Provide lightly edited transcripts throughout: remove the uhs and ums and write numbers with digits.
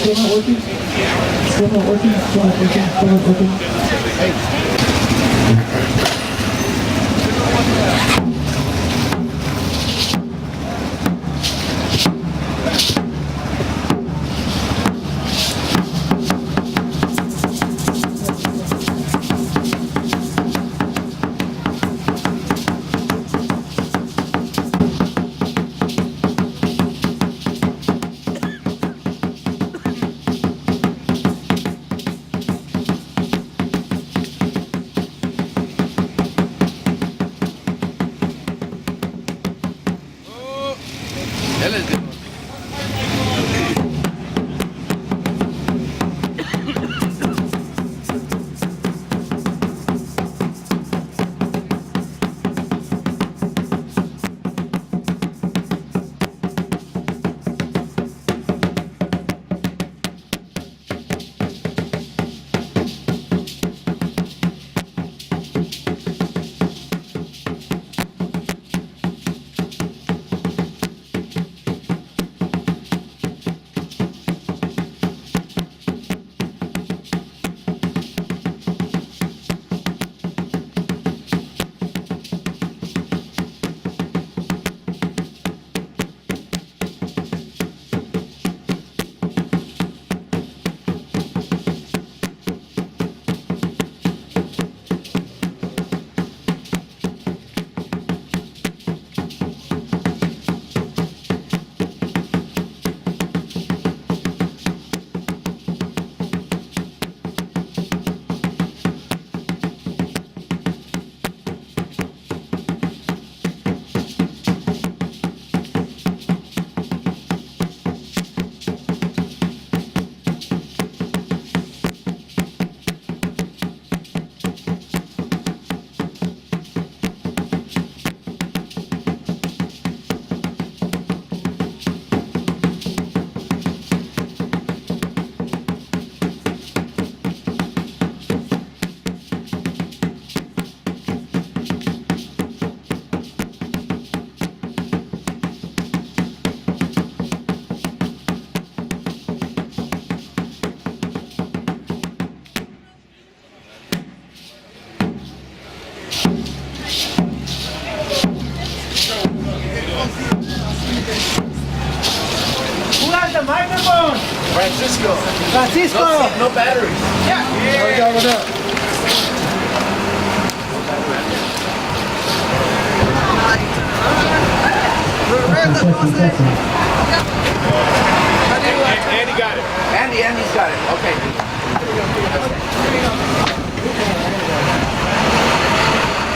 Still not working? Still not working? Still not working? Still not working? Francisco! No batteries. Yeah. What up? Andy got it. Andy's got it. Okay.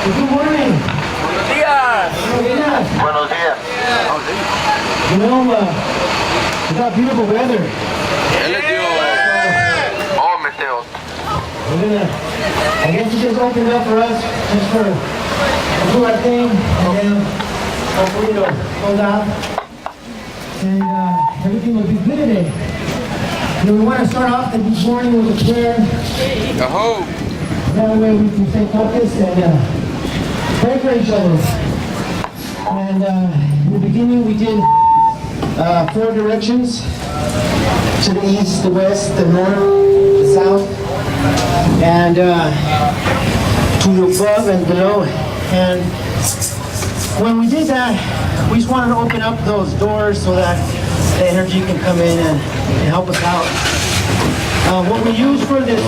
Good morning. Buenos días. Buenos días. You know, we got beautiful weather. Oh, Mateo. We're gonna, I guess you just opened up for us just for to do our thing, and then hopefully it'll close out, and everything will be good today. You know, we want to start off this morning with a prayer. That way we can stay focused and pray for each other. And in the beginning we did 4 directions: to the east, the west, the north, the south, and to the above and below. And when we did that, we just wanted to open up those doors so that the energy can come in and help us out. What we use for this,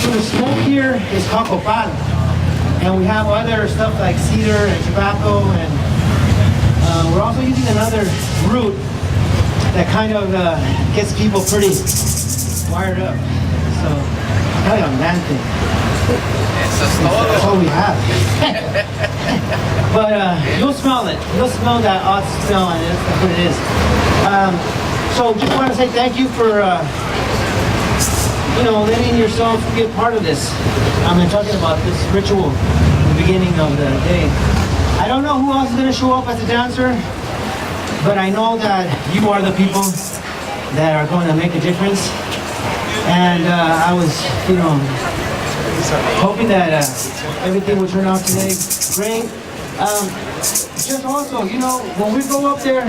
for the smoke here is cacopal. And we have other stuff like cedar and tobacco, and we're also using another root that kind of gets people pretty wired up. So, kind of a man thing. That's all we have. But you'll smell it. You'll smell that odd smell, and that's what it is. So just want to say thank you for letting yourself be a part of this. I'm talking about this ritual at the beginning of the day. I don't know who else is going to show up as a dancer, but I know that you are the people that are going to make a difference. And I was, hoping that everything will turn out today great. just also, you know, when we go up there,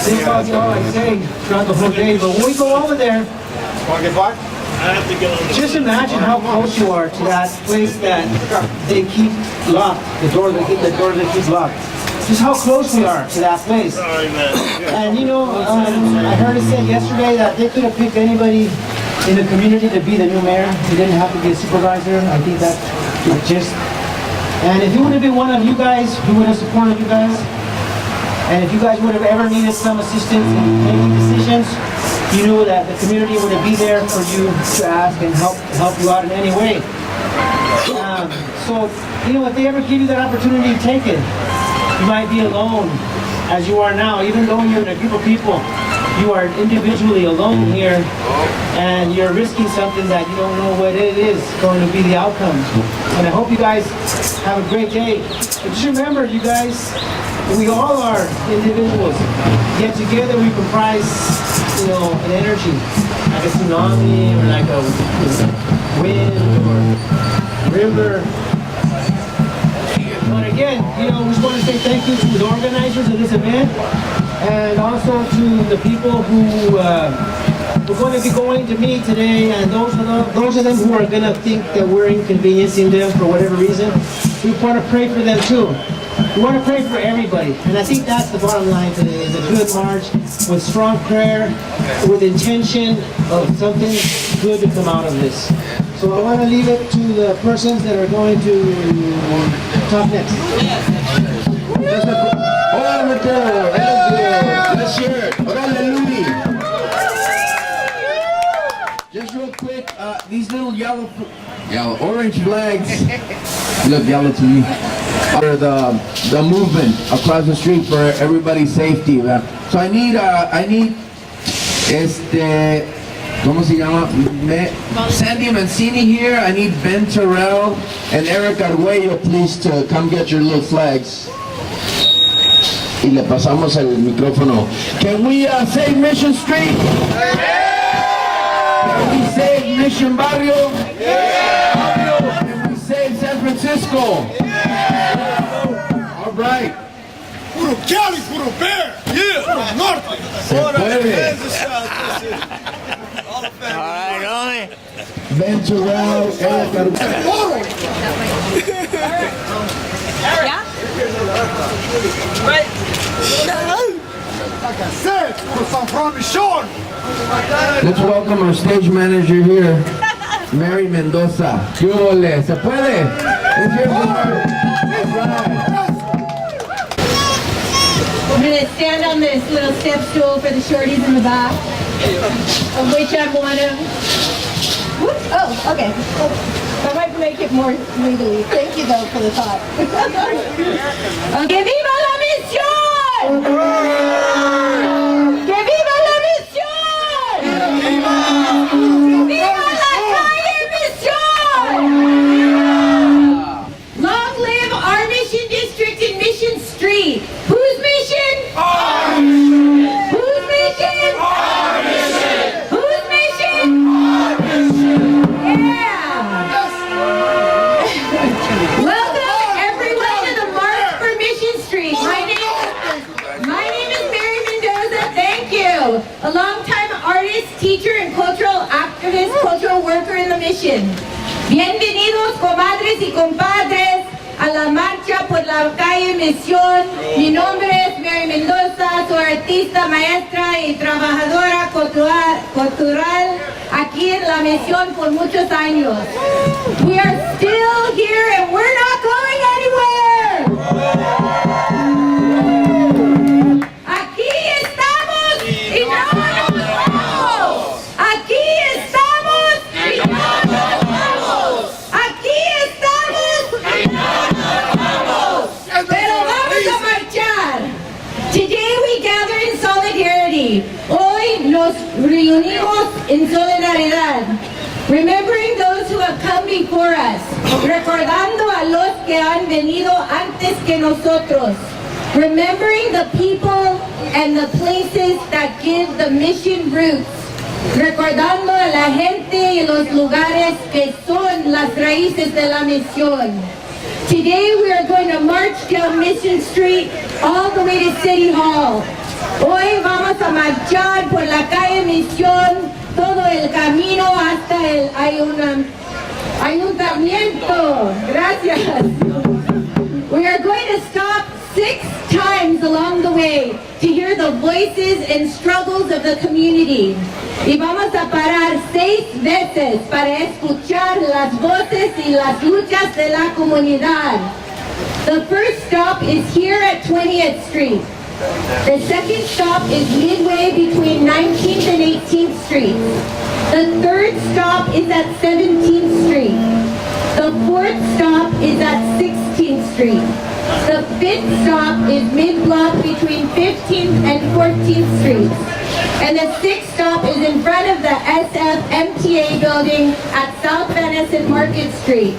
think about all I say throughout the whole day, but when we go over there, just imagine how close you are to that place that they keep locked, the door they keep locked. Just how close we are to that place. And you know, I heard it said yesterday that they could have picked anybody in the community to be the new mayor. He didn't have to be a supervisor. I think that's just. And if he would have been one of you guys, we would have supported you guys. And if you guys would have ever needed some assistance in making decisions, you knew that the community would be there for you to ask and help you out in any way. So, you know, if they ever give you that opportunity, take it. You might be alone as you are now, even though you're in a group of people. You are individually alone here, and you're risking something that you don't know what it is going to be the outcome. And I hope you guys have a great day. But just remember, you guys, we all are individuals, yet together we comprise, you know, an energy, like a tsunami or like a wind or river. But again, you know, we just want to say thank you to the organizers of this event, and also to the people who we're going to be going to meet today, and those of them who are going to think that we're inconveniencing them for whatever reason. We want to pray for them too. We want to pray for everybody, and I think that's the bottom line today, is a good march with strong prayer, with intention of something good to come out of this. So I want to leave it to the persons that are going to talk next. Hola, Mateo. Let's hear it. Órale, Louie. Just real quick, these little yellow, orange flags look yellow to me. For the movement across the street for everybody's safety. So I need, ¿cómo se llama? Sandy Mancini here. I need Ben Terrell and Eric Arguello, please, to come get your little flags. Y le pasamos el micrófono. Can we save Mission Street? Can we save Mission Barrio? Can we save San Francisco? All right. Puro Cali, puro Bear, puro Norte. Se puede. Ben Terrell, Eric Arguello. Yeah? Right. Like I said, for San Mission. Let's welcome our stage manager here, Mary Mendoza. ¿Qué ole? ¿Se puede? Let's hear from her. All right. We're going to stand on this little step stool for the shorties in the back, of which I'm one of. Whoops. Oh, okay. That might make it more legally. Thank you, though, for the thought. Okay, viva la misión! Que viva la misión! Viva la Calle Misión! Long live our mission district in Mission Street. Whose mission? Our mission. Whose mission? Our mission. Whose mission? Our mission. Yeah. Welcome everyone to the March for Mission Street. My name is Mary Mendoza. Thank you. A longtime artist, teacher, and cultural activist, cultural worker in the mission. Bienvenidos, comadres y compadres, a la marcha por la calle Misión. Mi nombre es Mary Mendoza, soy artista, maestra y trabajadora cultural aquí en la misión por muchos años. We are still here and we're not going anywhere. Aquí estamos y no nos vamos. Aquí estamos y no nos vamos. Aquí estamos y no nos vamos. Pero vamos a marchar. Today we gather in solidarity. Hoy nos reunimos en solidaridad. Remembering those who have come before us. Recordando a los que han venido antes que nosotros. Remembering the people and the places that give the mission roots. Recordando a la gente y los lugares que son las raíces de la misión. Today we are going to march down Mission Street all the way to City Hall. Hoy vamos a marchar por la calle Misión todo el camino hasta el ayuntamiento. Gracias. We are going to stop 6 times along the way to hear the voices and struggles of the community. Y vamos a parar 6 veces para escuchar las voces y las luchas de la comunidad. The first stop is here at 20th Street. The second stop is midway between 19th and 18th Street. The third stop is at 17th Street. The fourth stop is at 16th Street. The fifth stop is mid-block between 15th and 14th Street. And the sixth stop is in front of the SFMTA building at South Venice and Market Street.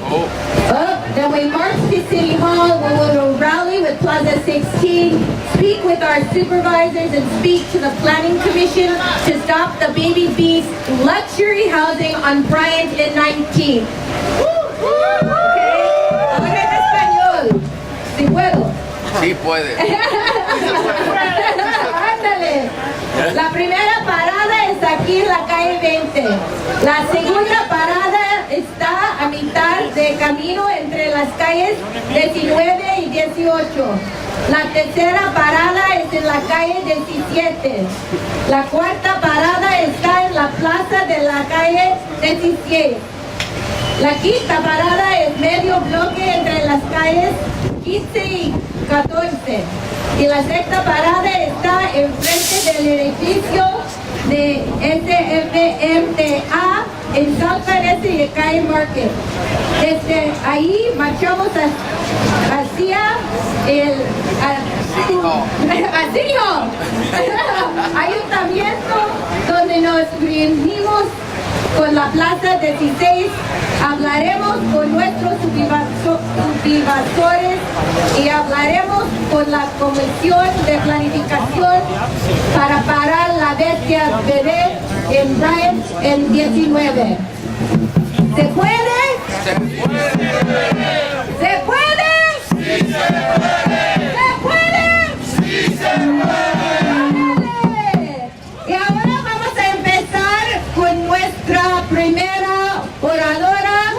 Then we march to City Hall, where we will rally with Plaza 16, speak with our supervisors, and speak to the Planning Commission to stop the Baby Beast luxury housing on Bryant and 19th. Okay? Ahora en español. Si puedo. Sí puede. Ándale. La primera parada es aquí en la calle 20. La segunda parada está a mitad de camino entre las calles 19 y 18. La tercera parada es en la calle 17. La cuarta parada está en la plaza de la calle 16. La quinta parada es medio bloque entre las calles 15 y 14. Y la sexta parada está enfrente del edificio de SFMTA en South Venice y Calle Market. Desde ahí marchamos hacia el City Hall, ayuntamiento, donde nos reunimos con la Plaza 16, hablaremos con nuestros supervisores y hablaremos con la Comisión de Planificación para parar la bestia bebé en Bryant en 19. ¿Se puede? Se puede. ¿Se puede? Sí se puede. ¿Se puede? Sí se puede. Y ahora vamos a empezar con nuestra primera oradora,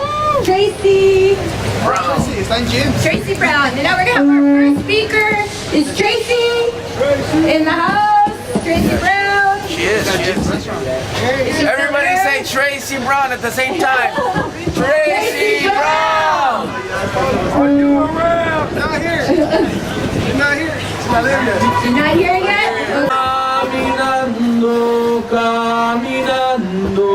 Tracy Brown. Tracy Brown. And now we're gonna have our first speaker is Tracy in the house. Tracy Brown. She is. Everybody say Tracy Brown at the same time. Tracy Brown. Are you around? Not here. Not here. Not there yet. You're not here yet? Caminando, caminando.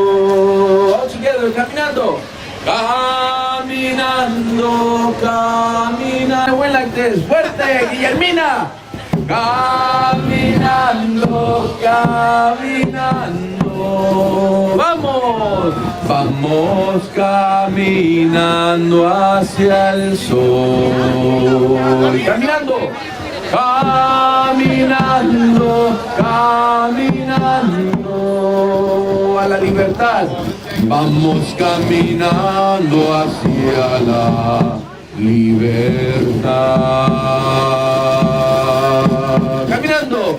All together, caminando. Caminando, caminando. I went like this. Fuerte, Guillermina. Caminando, caminando. Vamos. Vamos caminando hacia el sol. Caminando. Caminando, caminando a la libertad. Vamos caminando hacia la libertad. Caminando,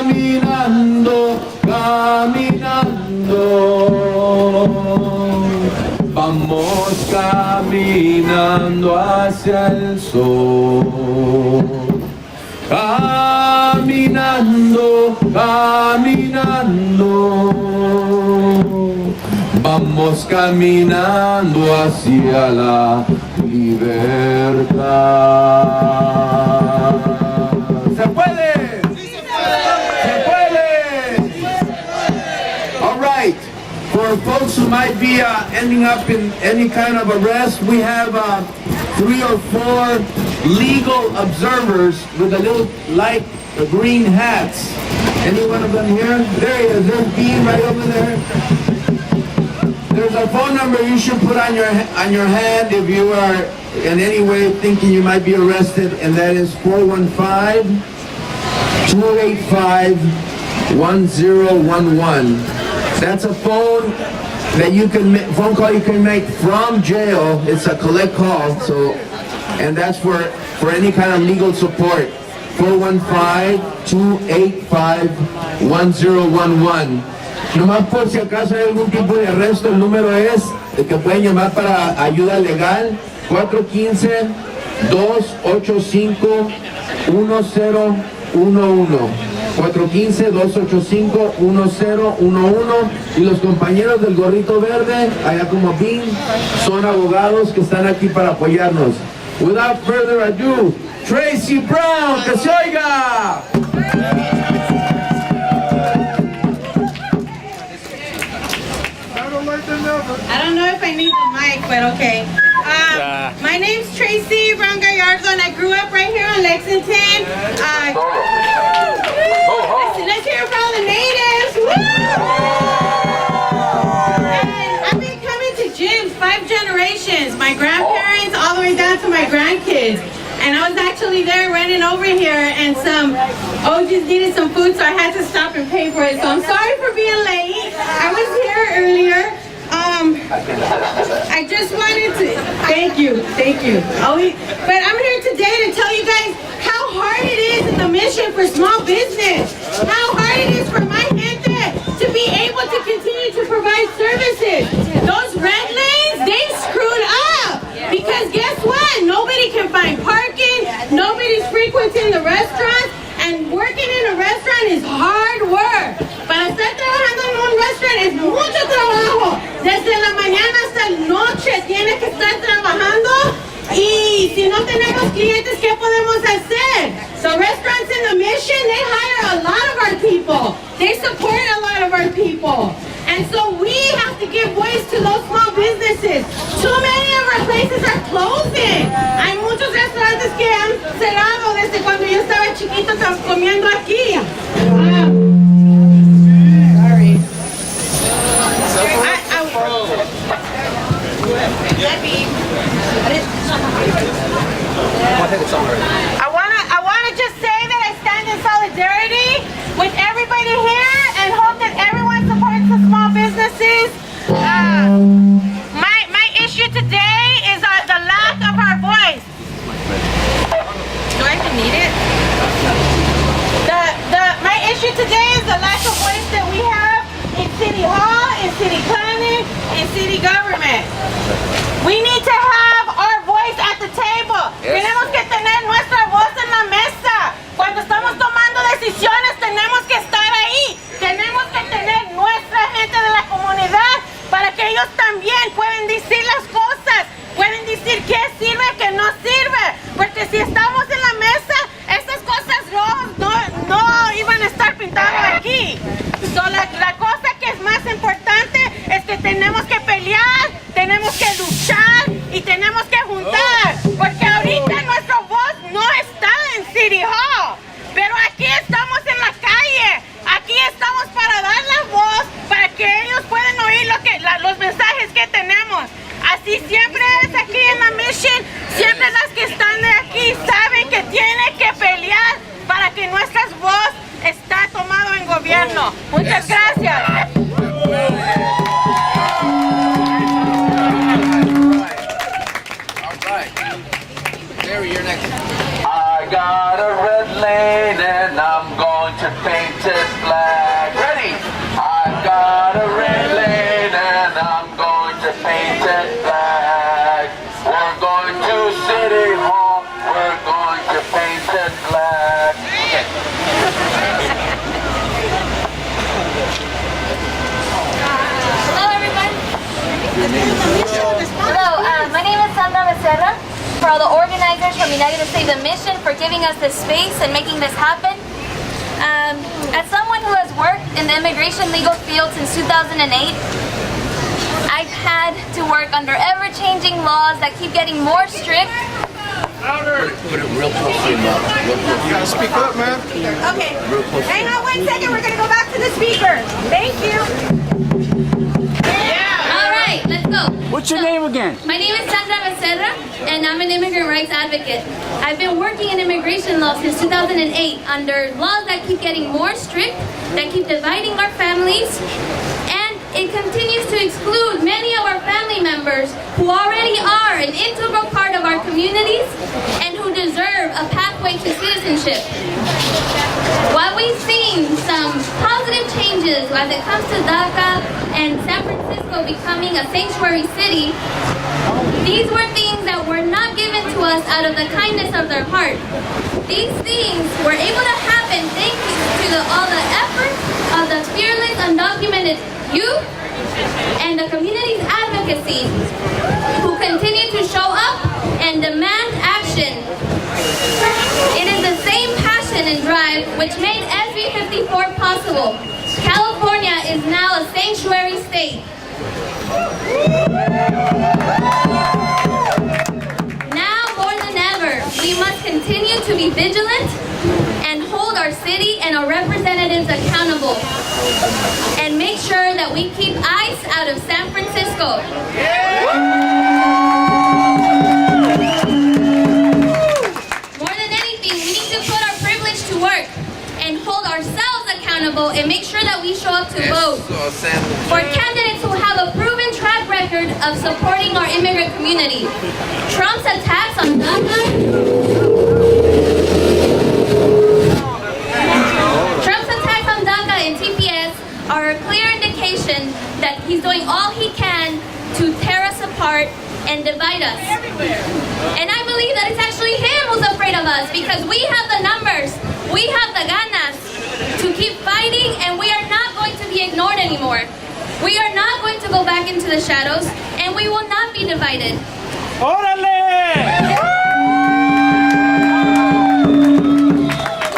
caminando, caminando. Vamos caminando hacia el sol. Caminando, caminando, vamos caminando hacia la libertad. ¿Se puede? Sí se puede. ¿Se puede? All right. For folks who might be ending up in any kind of arrest, we have 3 or 4 legal observers with a little light green hats. Any one of them here? There he is. There's Dean right over there. There's a phone number you should put on your hand if you are in any way thinking you might be arrested, and that is 415-285-1011. That's a phone that phone call you can make from jail. It's a collect call, so and that's for any kind of legal support. 415-285-1011. Nomás por si acaso hay algún tipo de arresto, el número es el que pueden llamar para ayuda legal, 415-285-1011. 415-285-1011, y los compañeros del gorrito verde, allá como BIM, son abogados que están aquí para apoyarnos. Without further ado, Tracy Brown, que se oiga. I don't know if I need the mic, but okay. My name's Tracy Brown Gallardo, and I grew up right here in Lexington. Let's hear it for all the natives. Woo! And I've been coming to gyms 5 generations. My grandparents all the way down to my grandkids. And I was actually there running over here, and some OGs needed some food, so I had to stop and pay for it. So I'm sorry for being late. I was here earlier. I just wanted to, thank you. But I'm here today to tell you guys how hard it is in the mission for small business. How hard it is for my gente to be able to continue to provide services. Those red lanes, they screwed up. Because guess what? Nobody can find parking, nobody's frequenting the restaurants, and working in a restaurant is hard work. Para estar trabajando en un restaurant es mucho trabajo. Desde la mañana hasta la noche tienes que estar trabajando. Y si no tenemos clientes, ¿qué podemos hacer? So restaurants in the mission, they hire a lot of our people. They support a lot of our people. And so we have to give voice to those small businesses. Too many of our places are closing. Hay muchos restaurantes que han cerrado desde cuando yo estaba chiquito comiendo aquí. I wanna just say that I stand in solidarity with everybody here and hope that everyone supports the small businesses. My issue today is the lack of our voice. Do I even need it? My issue today is the lack of voice that we have in City Hall, in City Planning, in City Government. We need to have our voice at the table. Tenemos que tener nuestra voz en la mesa. Cuando estamos tomando decisiones, tenemos que estar ahí. Tenemos que tener nuestra gente de la comunidad para que ellos también puedan decir las cosas. Pueden decir qué sirve, qué no sirve. Porque si estamos en la mesa, esas cosas no iban a estar pintadas aquí. So, la cosa que es más importante es que tenemos que pelear, tenemos que luchar y tenemos que juntar. Porque ahorita nuestra voz no está en City Hall. Pero aquí estamos en la calle. Aquí estamos para dar la voz, para que ellos puedan oír los mensajes que tenemos. Así siempre es aquí en la Mission. Siempre las que están de aquí saben que tienen que pelear para que nuestra voz está tomado en gobierno. Muchas gracias. I got a red lane and I'm going to paint it black. Ready? I got a red lane and I'm going to paint it black. We're going to City Hall. We're going to paint it black. Okay. Hello, everyone. Hello, my name is Sandra Becerra. For all the organizers from United States Mission for giving us this space and making this happen. As someone who has worked in the immigration legal field since 2008, I've had to work under ever-changing laws that keep getting more strict. Put it real close to your mouth. You gotta speak up, man. Okay. Hang on 1 second. We're going to go back to the speaker. Thank you. All right, let's go. What's your name again? My name is Sandra Becerra, and I'm an immigrant rights advocate. I've been working in immigration law since 2008 under laws that keep getting more strict, that keep dividing our families, and it continues to exclude many of our family members who already are an integral part of our communities and who deserve a pathway to citizenship. While we've seen some positive changes as it comes to DACA and San Francisco becoming a sanctuary city, these were things that were not given to us out of the kindness of their heart. These things were able to happen thanks to all the efforts of the fearless, undocumented youth and the community's advocacy who continue to show up and demand action. It is the same passion and drive which made SB 54 possible. California is now a sanctuary state. Now more than ever, we must continue to be vigilant and hold our city and our representatives accountable. And make sure that we keep ICE out of San Francisco. More than anything, we need to put our privilege to work and hold ourselves accountable and make sure that we show up to vote for candidates who have a proven track record of supporting our immigrant community. Trump's attacks on DACA and TPS are a clear indication that he's doing all he can to tear us apart and divide us. And I believe that it's actually him who's afraid of us because we have the numbers, we have the ganas to keep fighting, and we are not going to be ignored anymore. We are not going to go back into the shadows, and we will not be divided.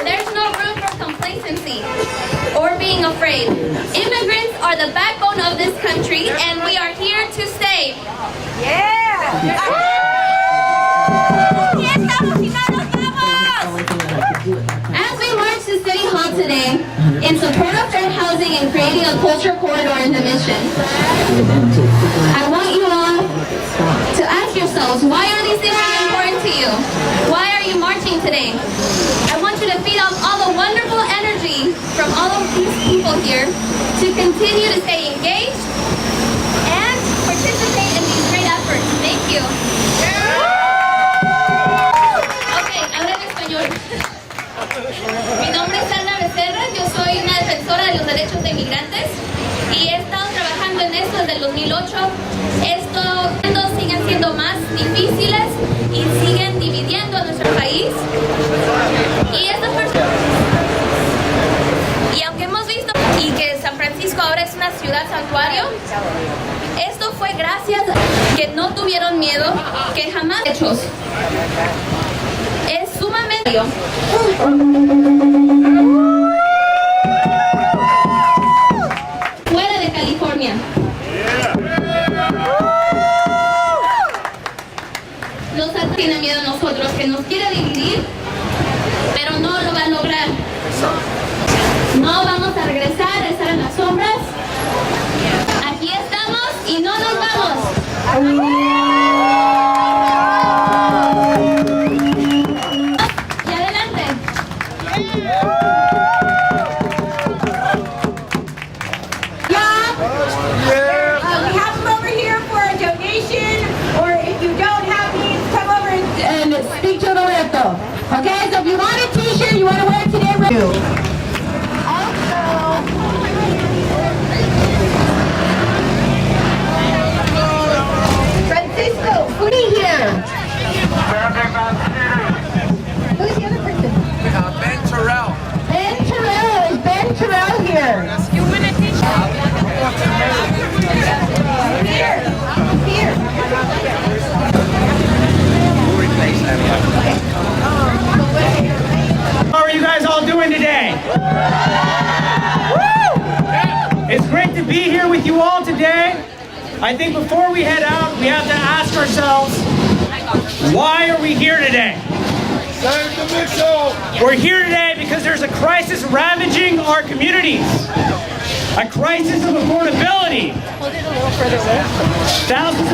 There's no room for complacency or being afraid. Immigrants are the backbone of this country, and we are here to stay. As we march to City Hall today, in support of fair housing and creating a culture corridor in the mission, I want you all to ask yourselves, why are these things important to you? Why are you marching today? I want you to feed off all the wonderful energy from all of these people here to continue to stay engaged and participate in these great efforts. Thank you. Okay, ahora en español. Mi nombre es Ana Becerra, yo soy una defensora de los derechos de inmigrantes y he estado trabajando en esto desde el 2008. Estos siguen siendo más difíciles y siguen dividiendo a nuestro país. Y aunque hemos visto y que San Francisco ahora es una ciudad santuario, esto fue gracias a que no tuvieron miedo, que jamás hechos. Es sumamente fuera de California. Los tienen miedo a nosotros, que nos quiere dividir, pero no lo va a lograr. No vamos a regresar a estar en las sombras. Aquí estamos y no nos vamos. Okay, so if you want a t-shirt, you want to wear it today, Francisco, who's here? Who's the other person? Ben Terrell. Ben Terrell. Is Ben Terrell here? You win a t-shirt. Here. How are you guys all doing today? It's great to be here with you all today. I think before we head out, we have to ask ourselves, why are we here today? We're here today because there's a crisis ravaging our communities. A crisis of affordability. Thousands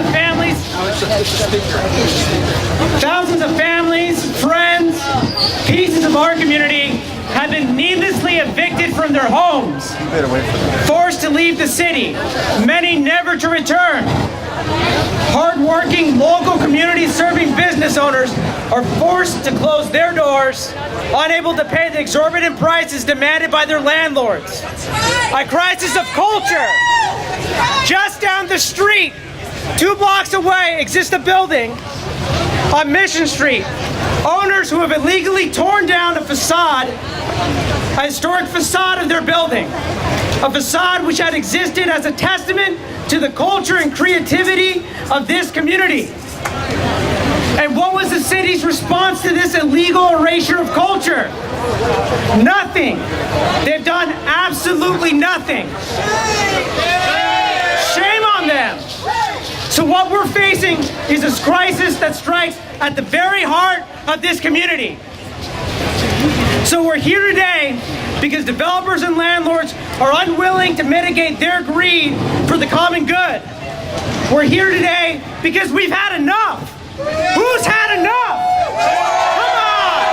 of families, friends, pieces of our community have been needlessly evicted from their homes, forced to leave the city, many never to return. Hard-working local community-serving business owners are forced to close their doors, unable to pay the exorbitant prices demanded by their landlords. A crisis of culture. Just down the street, 2 blocks away, exists a building on Mission Street. Owners who have illegally torn down a facade, a historic facade of their building. A facade which had existed as a testament to the culture and creativity of this community. And what was the city's response to this illegal erasure of culture? Nothing. They've done absolutely nothing. Shame on them. So what we're facing is a crisis that strikes at the very heart of this community. So we're here today because developers and landlords are unwilling to mitigate their greed for the common good. We're here today because we've had enough. Who's had enough? Come on!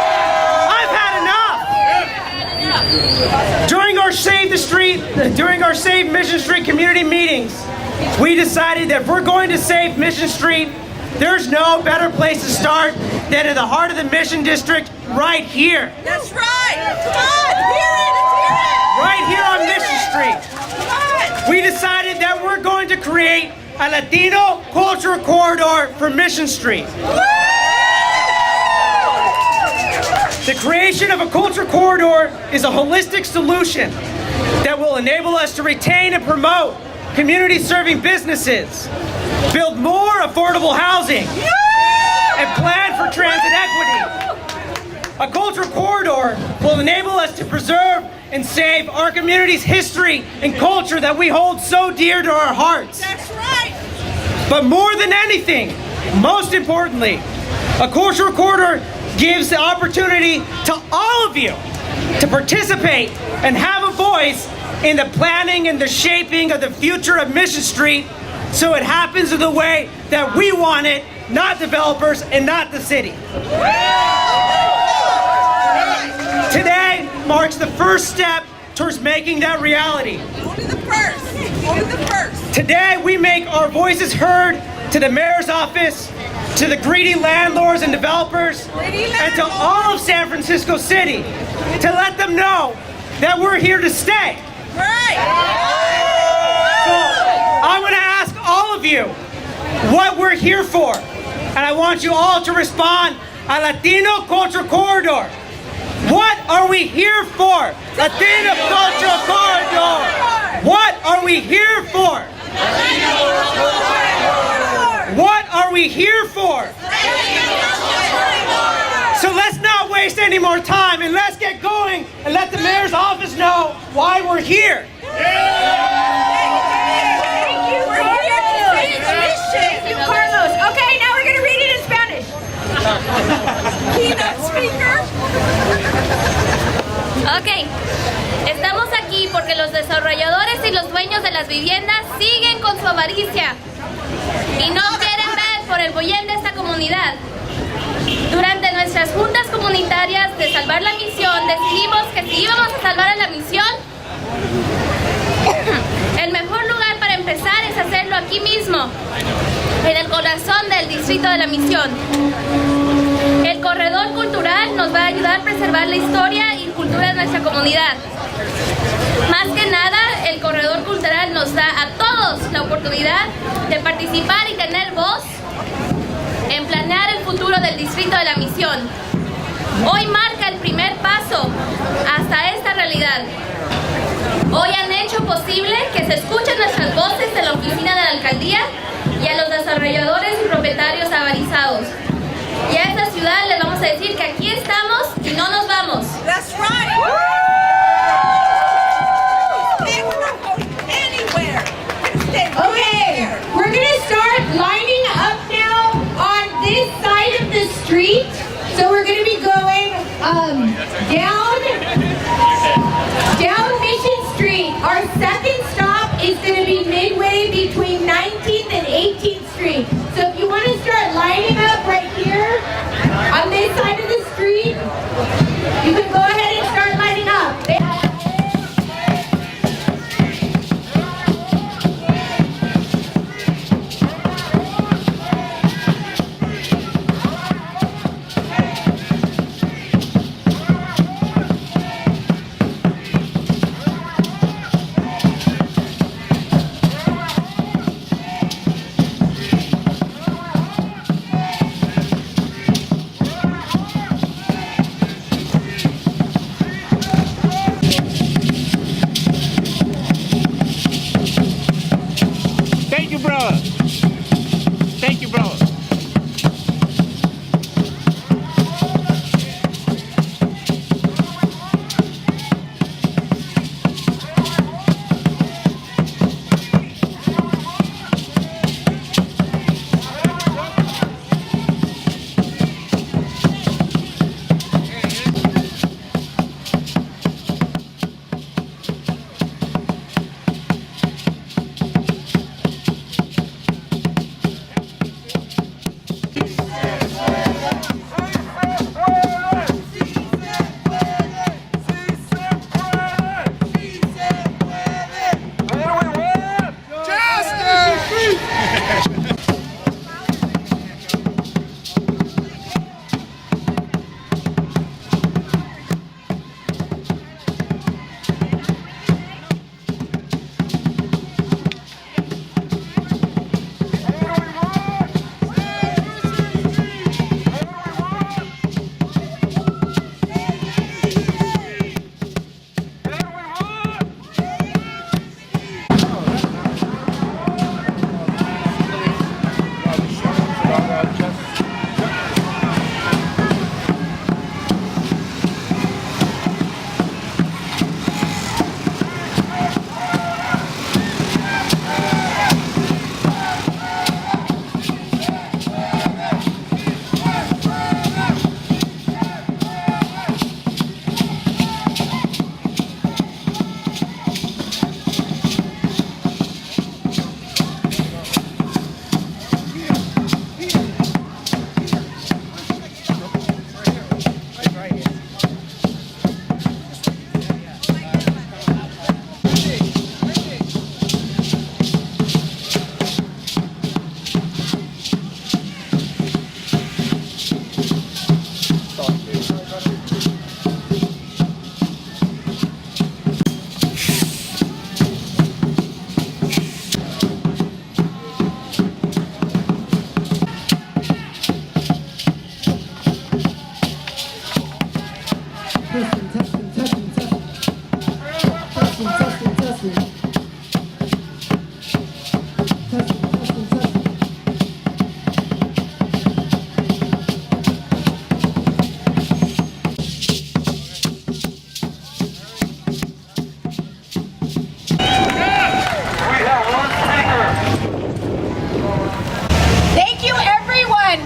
I've had enough! During our Save Mission Street community meetings, we decided that if we're going to save Mission Street, there's no better place to start than in the heart of the Mission District, right here. That's right. Come on, hear it. Right here on Mission Street. We decided that we're going to create a Latino cultural corridor for Mission Street. The creation of a cultural corridor is a holistic solution that will enable us to retain and promote community-serving businesses, build more affordable housing, and plan for transit equity. A cultural corridor will enable us to preserve and save our community's history and culture that we hold so dear to our hearts. That's right. But more than anything, most importantly, a cultural corridor gives the opportunity to all of you to participate and have a voice in the planning and the shaping of the future of Mission Street, so it happens in the way that we want it, not developers and not the city. Today marks the first step towards making that reality. Only the first. Today we make our voices heard to the mayor's office, to the greedy landlords and developers, and to all of San Francisco City, to let them know that we're here to stay. Right. So I'm going to ask all of you what we're here for, and I want you all to respond, a Latino Cultural Corridor. What are we here for? Latino Cultural Corridor. What are we here for? What are we here for? So let's not waste any more time and let's get going and let the mayor's office know why we're here. Thank you. We're here to save the mission. Thank you, Carlos. Okay, now we're going to read it in Spanish. Keynote speaker. Ok, estamos aquí porque los desarrolladores y los dueños de las viviendas siguen con su avaricia y no quieren ver por el bien de esta comunidad. Durante nuestras juntas comunitarias de salvar la misión, decidimos que si íbamos a salvar a la misión, el mejor lugar para empezar es hacerlo aquí mismo, en el corazón del distrito de la misión. El corredor cultural nos va a ayudar a preservar la historia y cultura de nuestra comunidad. Más que nada, el corredor cultural nos da a todos la oportunidad de participar y tener voz en planear el futuro del distrito de la misión. Hoy marca el primer paso hasta esta realidad. Hoy han hecho posible que se escuchen nuestras voces en la oficina de la alcaldía y a los desarrolladores y propietarios avarizados. Y a esta ciudad les vamos a decir que aquí estamos y no nos vamos. That's right. They will not go anywhere. Okay, we're going to start lining up now on this side of the street. So we're going to be going down Mission Street. Our second stop is going to be midway between 19th and 18th Street. So if you want to start lining up right here on this side of the street, you can go ahead and start lining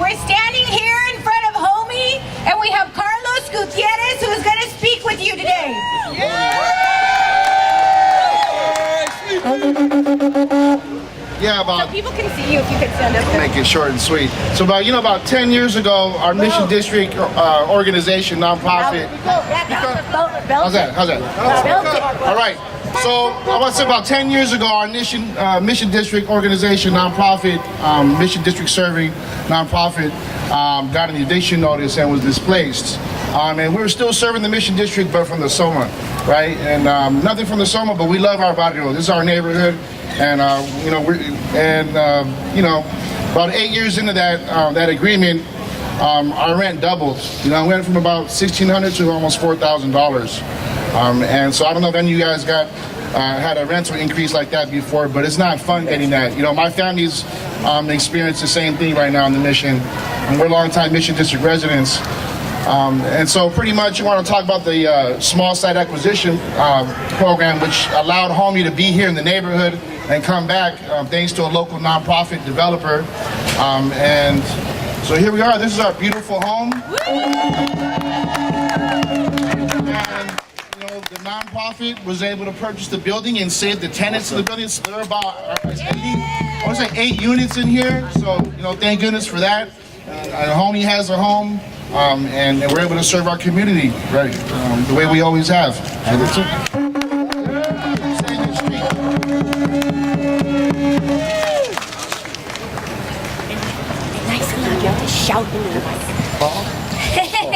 we're standing here in front of Homie, and we have Carlos Gutierrez, who is going to speak with you today. Yeah, So about people can see you if you could stand up there. make it short and sweet. So about 10 years ago, our Mission District organization, nonprofit. How's that? All right. So I want to say about 10 years ago, our Mission District organization, nonprofit, Mission District serving nonprofit, got an eviction notice and was displaced. And we were still serving the Mission District, but from the Soma, right? And nothing from the Soma, but we love our barrio. This is our neighborhood, and about 8 years into that agreement, our rent doubled. Went from about $1,600 to almost $4,000. And so I don't know if any of you guys had a rental increase like that before, but it's not fun getting that. My family's experienced the same thing right now in the Mission, and we're longtime Mission District residents. And so pretty much you want to talk about the small site acquisition program, which allowed Homie to be here in the neighborhood and come back thanks to a local nonprofit developer. And so here we are. This is our beautiful home. The nonprofit was able to purchase the building and save the tenants of the building. So there are about, I want to say 8 units in here. So, thank goodness for that. Homie has a home, and we're able to serve our community, right, the way we always have.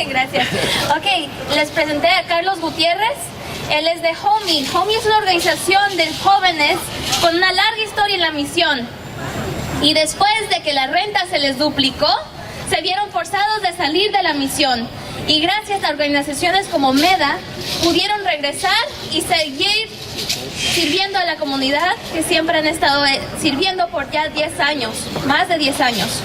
Gracias. Ok, les presenté a Carlos Gutiérrez. Él es de Homie. Homie es una organización de jóvenes con una larga historia en la misión. Y después de que la renta se les duplicó, se vieron forzados de salir de la misión. Y gracias a organizaciones como MEDA, pudieron regresar y seguir sirviendo a la comunidad que siempre han estado sirviendo por ya 10 años, más de 10 años.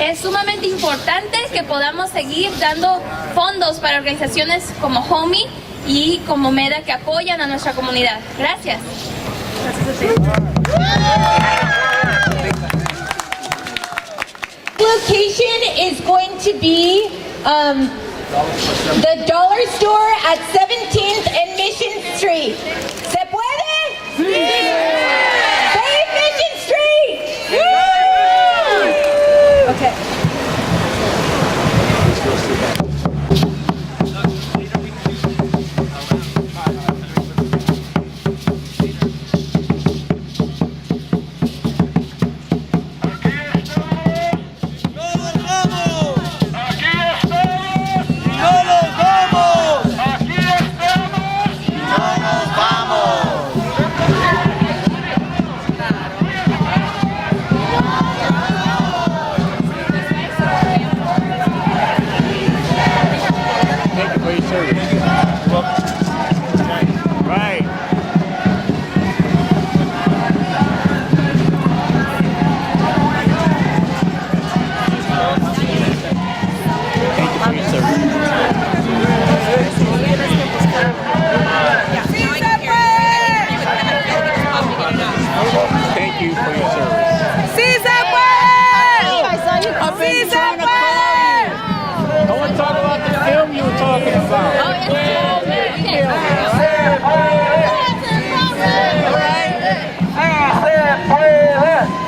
Es sumamente importante que podamos seguir dando fondos para organizaciones como Homie y como MEDA que apoyan a nuestra comunidad. Gracias. Location is going to be the dollar store at 17th and Mission Street. ¿Se puede? Sí. Save Mission Street. Okay.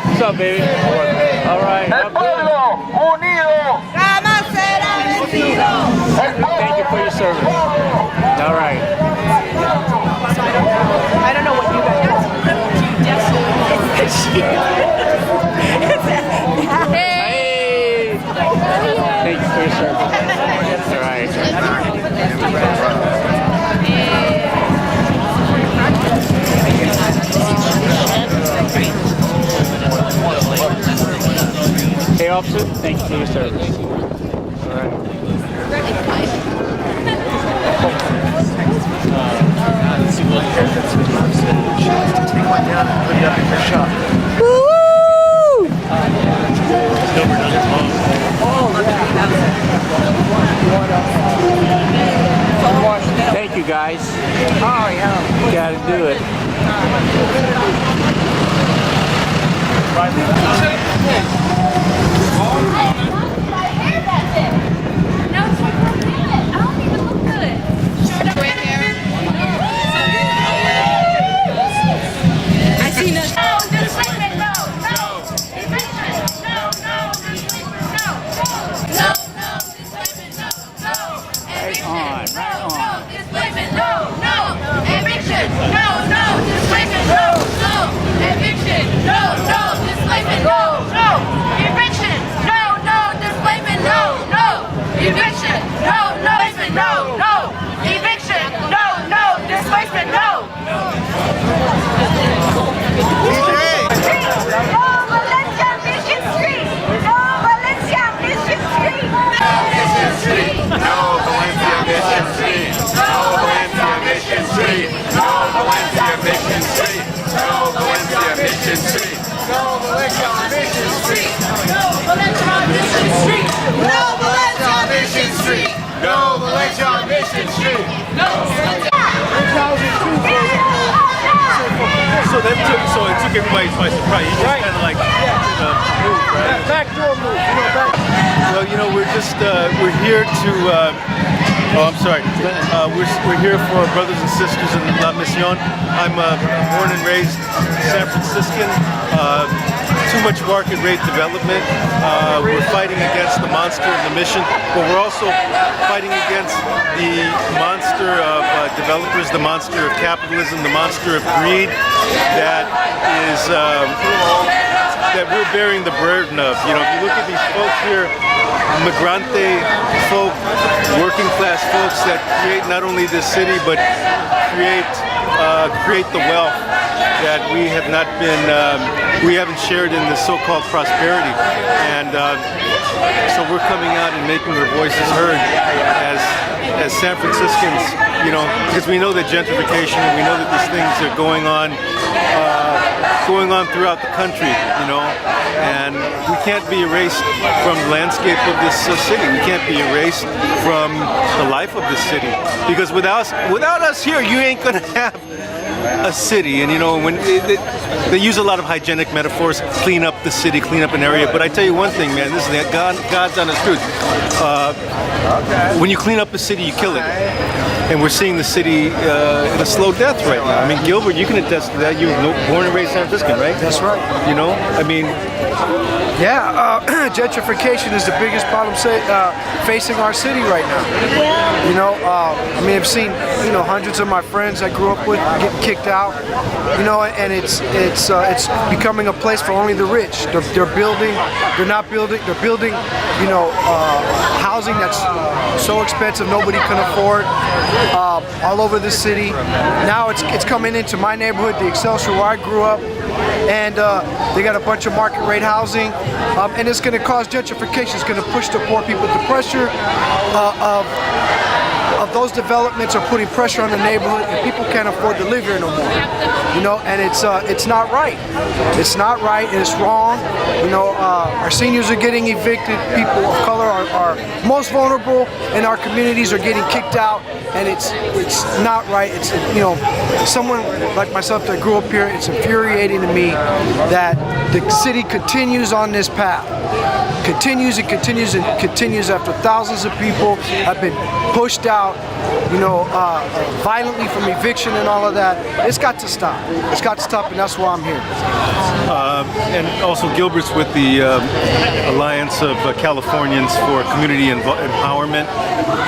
What's up, baby? All right. El pueblo unido. Jamás será vencido. Thank you for your service. All right. I don't know what you guys Hey! Thank you for your service. All right. Hey, officer. Thank you for your service. All right. Thank you, guys. Oh, yeah. Gotta do it. So it took everybody by surprise. You just kind of like move, right? Backdoor move. Well, you know, we're here to. Oh, I'm sorry. We're here for our brothers and sisters in La Misión. I'm born and raised San Franciscan. Too much market rate development. We're fighting against the monster of the mission, but we're also fighting against the monster of developers, the monster of capitalism, the monster of greed that is that we're bearing the burden of. You know, if you look at these folks here, migrante folk, working class folks that create not only this city but create the wealth that we have not been, we haven't shared in this so-called prosperity, and so we're coming out and making our voices heard as San Franciscans, you know, because we know that gentrification, and we know that these things are going on throughout the country, you know, and we can't be erased from the landscape of this city. We can't be erased from the life of this city, because without us here, you ain't gonna have a city. And you know, when they use a lot of hygienic metaphors, clean up the city, clean up an area, but I tell you one thing, man, this is God's honest truth. When you clean up a city, you kill it. And we're seeing the city in a slow death right now. I mean, Gilbert, you can attest to that. You were born and raised San Franciscan, right? That's right. You know, I mean, yeah, gentrification is the biggest problem facing our city right now. You know, I mean, I've seen, you know, hundreds of my friends I grew up with getting kicked out. You know, and it's becoming a place for only the rich. They're building, you know, housing that's so expensive nobody can afford. All over the city. Now it's coming into my neighborhood, the Excelsior, where I grew up, and they got a bunch of market rate housing, and it's going to cause gentrification. It's going to push the poor people. The pressure of those developments are putting pressure on the neighborhood, and people can't afford to live here no more. You know, and it's not right. It's not right, and it's wrong. You know, our seniors are getting evicted. People of color are most vulnerable in our communities are getting kicked out, and it's not right. It's, you know, someone like myself that grew up here, it's infuriating to me that the city continues on this path. Continues and continues and continues after thousands of people have been pushed out, you know, violently from eviction and all of that. It's got to stop. It's got to stop, and that's why I'm here. And also Gilbert's with the Alliance of Californians for Community Empowerment.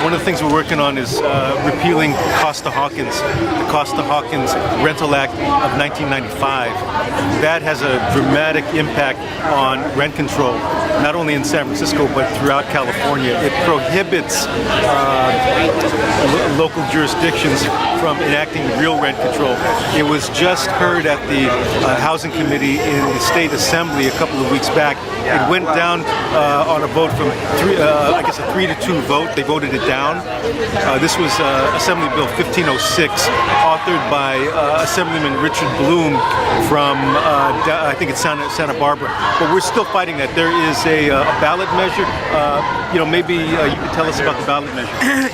One of the things we're working on is repealing Costa-Hawkins, the Costa-Hawkins Rental Act of 1995. That has a dramatic impact on rent control, not only in San Francisco but throughout California. It prohibits local jurisdictions from enacting real rent control. It was just heard at the Housing Committee in the State Assembly a couple of weeks back. It went down on a vote from I guess a 3-2 vote. They voted it down. This was Assembly Bill 1506, authored by Assemblyman Richard Bloom from I think it's Santa Barbara. But we're still fighting that. There is a ballot measure. You know, maybe you could tell us about the ballot measure.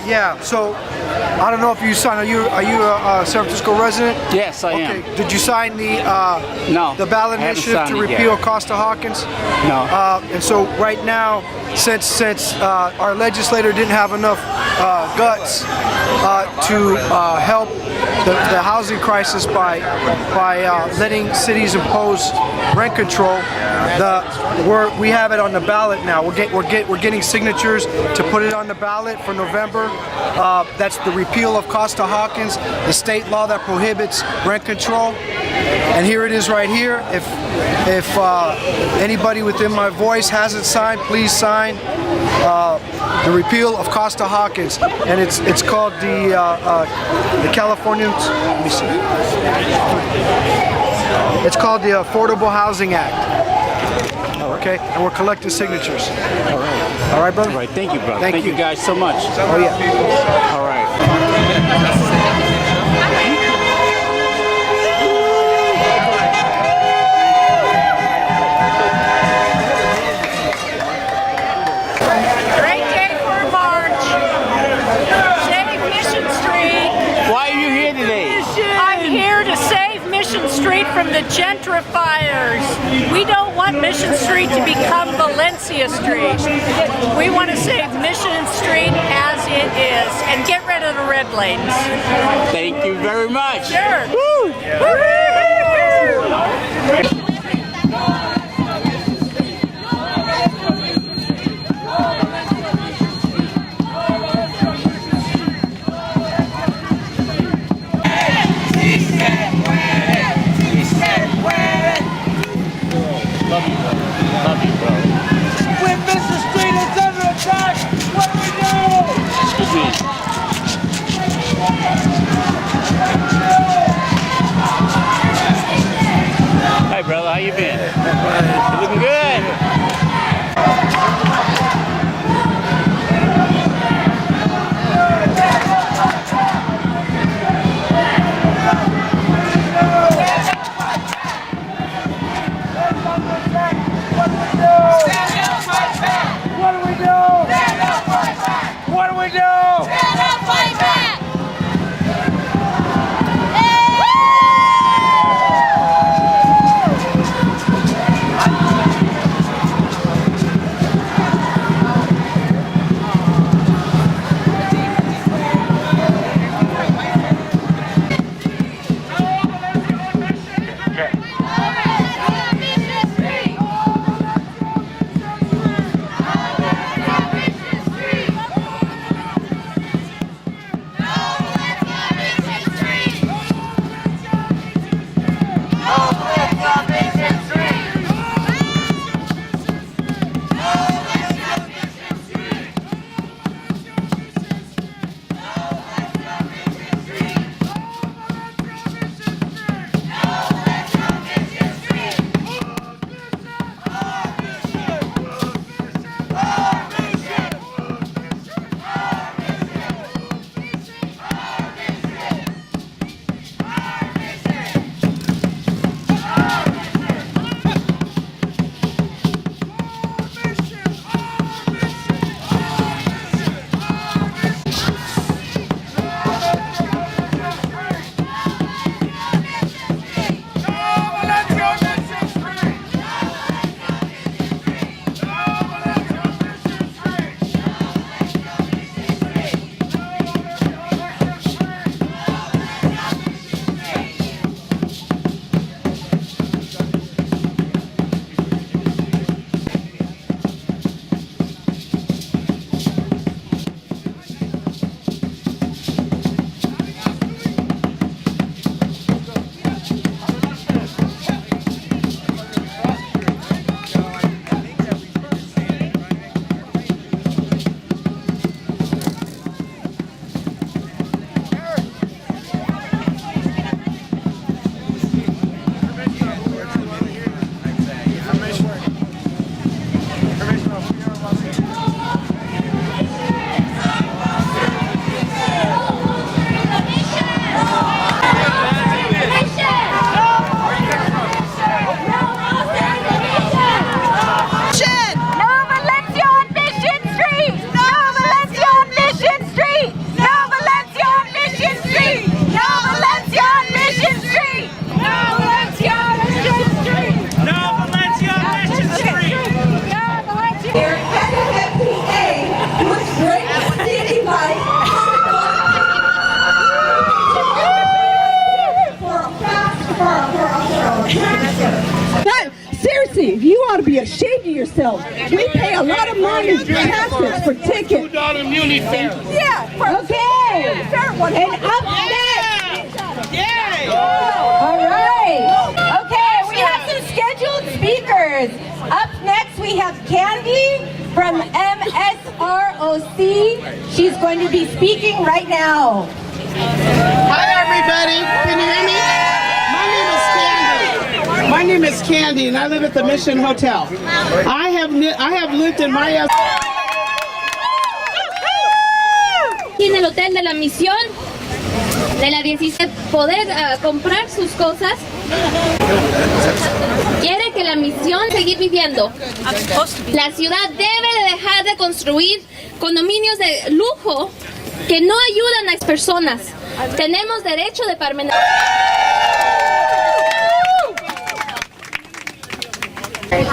Yeah. So I don't know if you signed. Are you a San Francisco resident? Yes, I am. Okay. Did you sign the No, the ballot I haven't initiative to signed it yet. repeal Costa-Hawkins? No. And so right now, since our legislator didn't have enough guts to help the housing crisis by letting cities impose rent control, we have it on the ballot now. We're getting signatures to put it on the ballot for November. That's the repeal of Costa-Hawkins, the state law that prohibits rent control. And here it is right here. If anybody within my voice hasn't signed, please sign the repeal of Costa-Hawkins, and it's called the California. Let me see. It's called the Affordable Housing Act. Okay, and we're collecting signatures. All right. All right, brother. All right. Thank you, brother. Thank you. guys so much. Oh yeah. All right. Great day for a march. Save Mission Street. Why are you here today? I'm here to save Mission Street from the gentrifiers. We don't want Mission Street to become Valencia Street. We want to save Mission Street as it is and get rid of the red lanes. Thank you very much. Sure. Woo! Love you, bro. When Mission Street is under attack, what do we do? Excuse me. Hi, bro. ought to be ashamed of yourselves. We pay a lot of money taxes for tickets. $2 muni fare. Yeah. Okay. And up next. All right. Okay, we have some scheduled speakers. Up next, we have Candy from MSROC. She's going to be speaking right now. Hi, everybody. Can you hear me? My name is Candy, and I live at the Mission Hotel. I have lived in my... En el hotel de la Misión, de la 17, poder comprar sus cosas. Quiere que la Misión seguir viviendo. La ciudad debe de dejar de construir condominios de lujo que no ayudan a las personas. Tenemos derecho de permanecer. When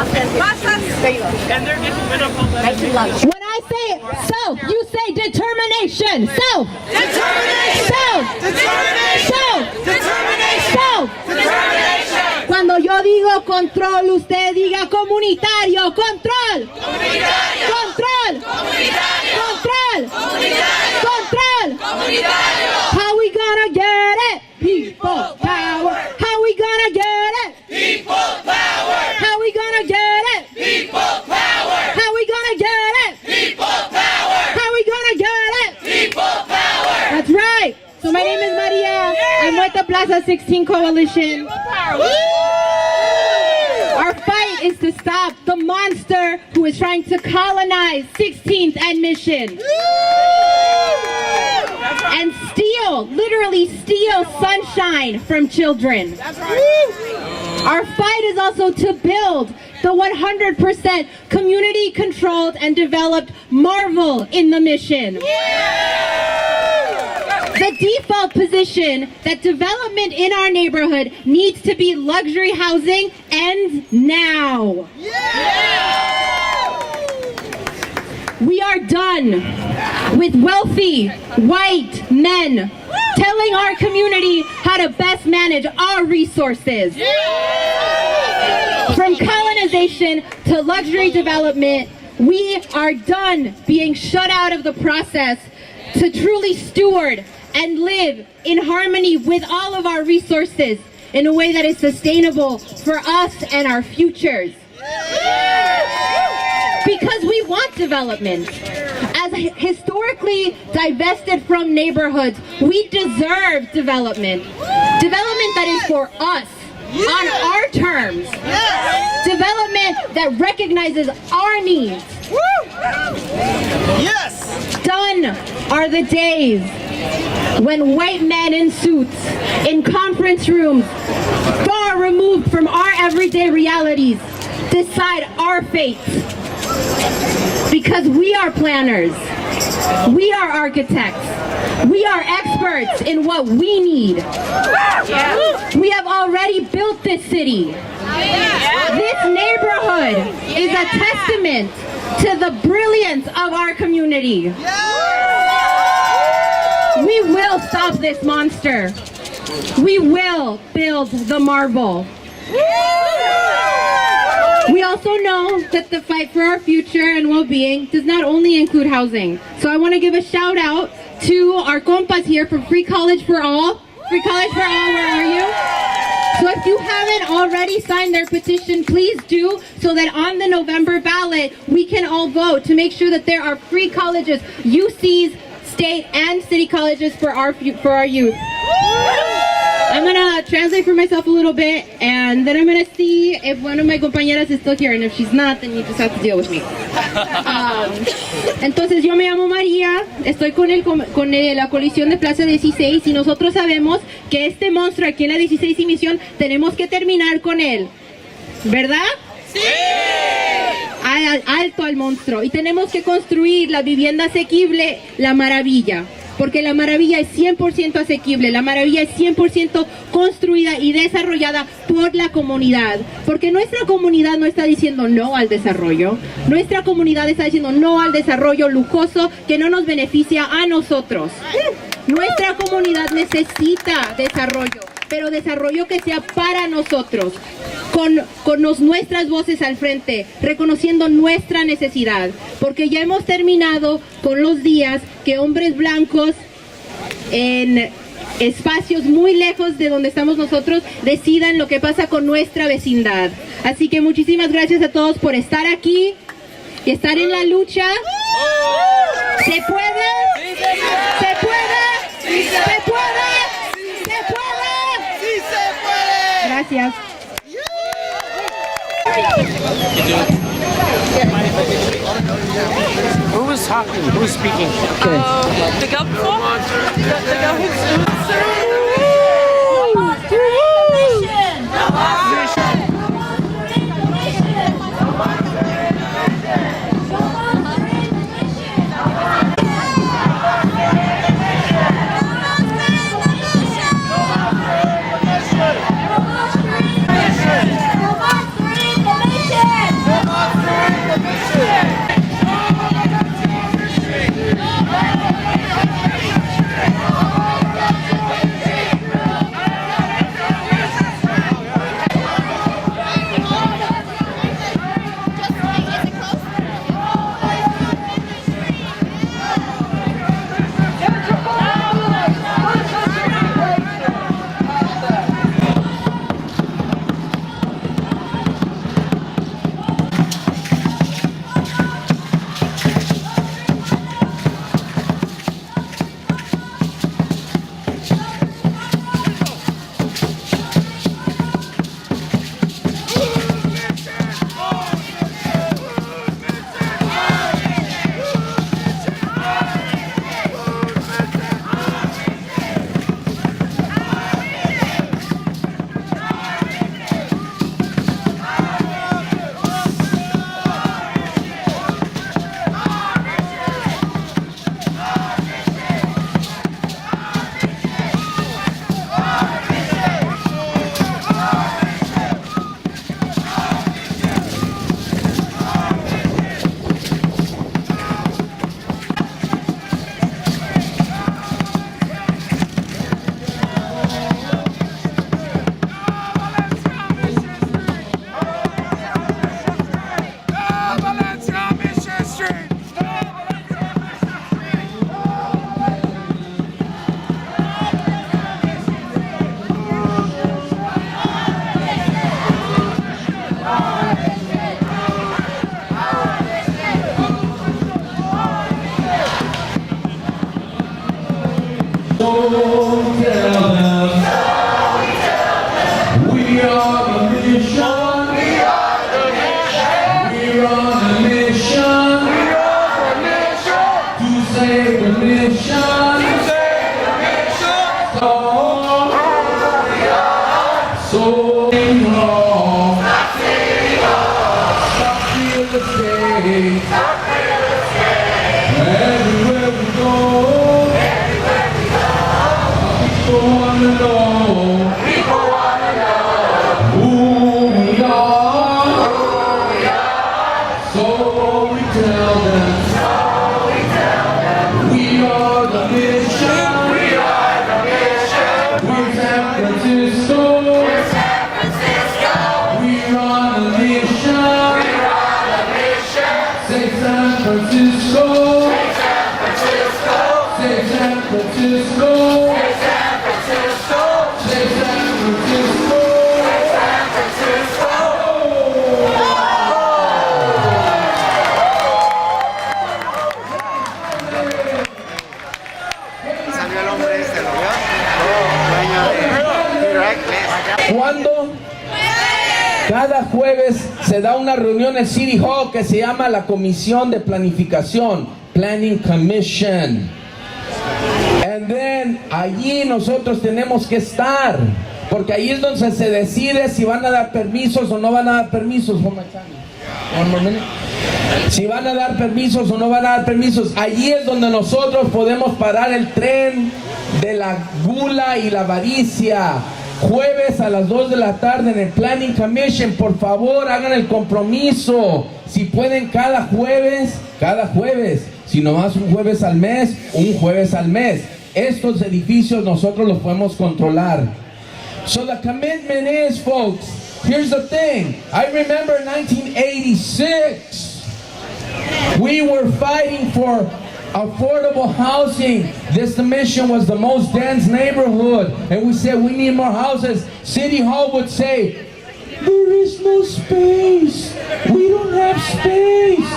I say self, you say determination. Self. Determination. Self. Determination. Self. Determination. Self. Determination. Cuando yo digo control, usted diga comunitario. Control. Comunitario. Control. Comunitario. Control. Comunitario. Control. Comunitario. How we gonna get it? People power. How we gonna get it? People power. How we gonna get it? People power. How we gonna get it? People power. How we gonna get it? People power. That's right. So my name is Maria. I'm with the Plaza 16 Coalition. Our fight is to stop the monster who is trying to colonize 16th and Mission. And steal, literally steal sunshine from children. Our fight is also to build the 100% community-controlled and developed Marvel in the Mission. The default position that development in our neighborhood needs to be luxury housing ends now. We are done with wealthy white men telling our community how to best manage our resources. From colonization to luxury development, we are done being shut out of the process to truly steward and live in harmony with all of our resources in a way that is sustainable for us and our futures. Because we want development. As historically divested from neighborhoods, we deserve development. Development that is for us, on our terms. Development that recognizes our needs. Done are the days when white men in suits, in conference rooms, far removed from our everyday realities, decide our fates. Because we are planners, we are architects, we are experts in what we need. We have already built this city. This neighborhood is a testament to the brilliance of our community. We will stop this monster. We will build the Marvel. We also know that the fight for our future and well-being does not only include housing. So I want to give a shout out to our compas here from Free College for All. Free College for All, where are you? So if you haven't already signed their petition, please do, so that on the November ballot, we can all vote to make sure that there are free colleges, UCs, state and city colleges for our youth. I'm gonna translate for myself a little bit, and then I'm gonna see if one of my compañeras is still here, and if she's not, then you just have to deal with me. Entonces, yo me llamo María, estoy con la coalición de Plaza 16, y nosotros sabemos que este monstruo aquí en la 16 y Misión tenemos que terminar con él, ¿verdad? ¡Sí! Alto al monstruo, y tenemos que construir la vivienda asequible, La Maravilla. Porque La Maravilla es 100% asequible, La Maravilla es 100% construida y desarrollada por la comunidad. Porque nuestra comunidad no está diciendo no al desarrollo. Nuestra comunidad está diciendo no al desarrollo lujoso que no nos beneficia a nosotros. Nuestra comunidad necesita desarrollo. pero desarrollo que sea para nosotros, con nuestras voces al frente, reconociendo nuestra necesidad, porque ya hemos terminado con los días que hombres blancos en espacios muy lejos de donde estamos nosotros decidan lo que pasa con nuestra vecindad. Así que muchísimas gracias a todos por estar aquí y estar en la lucha. ¿Se puede? ¿Se puede? ¿Se puede? ¿Se puede? ¡Sí se puede! Gracias. Who was talking? Who was speaking? The girl before? The girl who's ¿Cuándo? Cada jueves se da una reunión en City Hall que se llama la Comisión de Planificación, Planning Commission. And then allí nosotros tenemos que estar, porque ahí es donde se decide si van a dar permisos o no van a dar permisos. Si van a dar permisos o no van a dar permisos. Allí es donde nosotros podemos parar el tren de la gula y la avaricia. Jueves a las 2 de la tarde en el Planning Commission, por favor hagan el compromiso. Si pueden cada jueves, si nomás un jueves al mes, un jueves al mes. Estos edificios nosotros los podemos controlar. So the commitment is, folks, here's the thing. I remember in 1986, we were fighting for affordable housing. This mission was the most dense neighborhood, and we said we need more houses. City Hall would say, there is no space. We don't have space.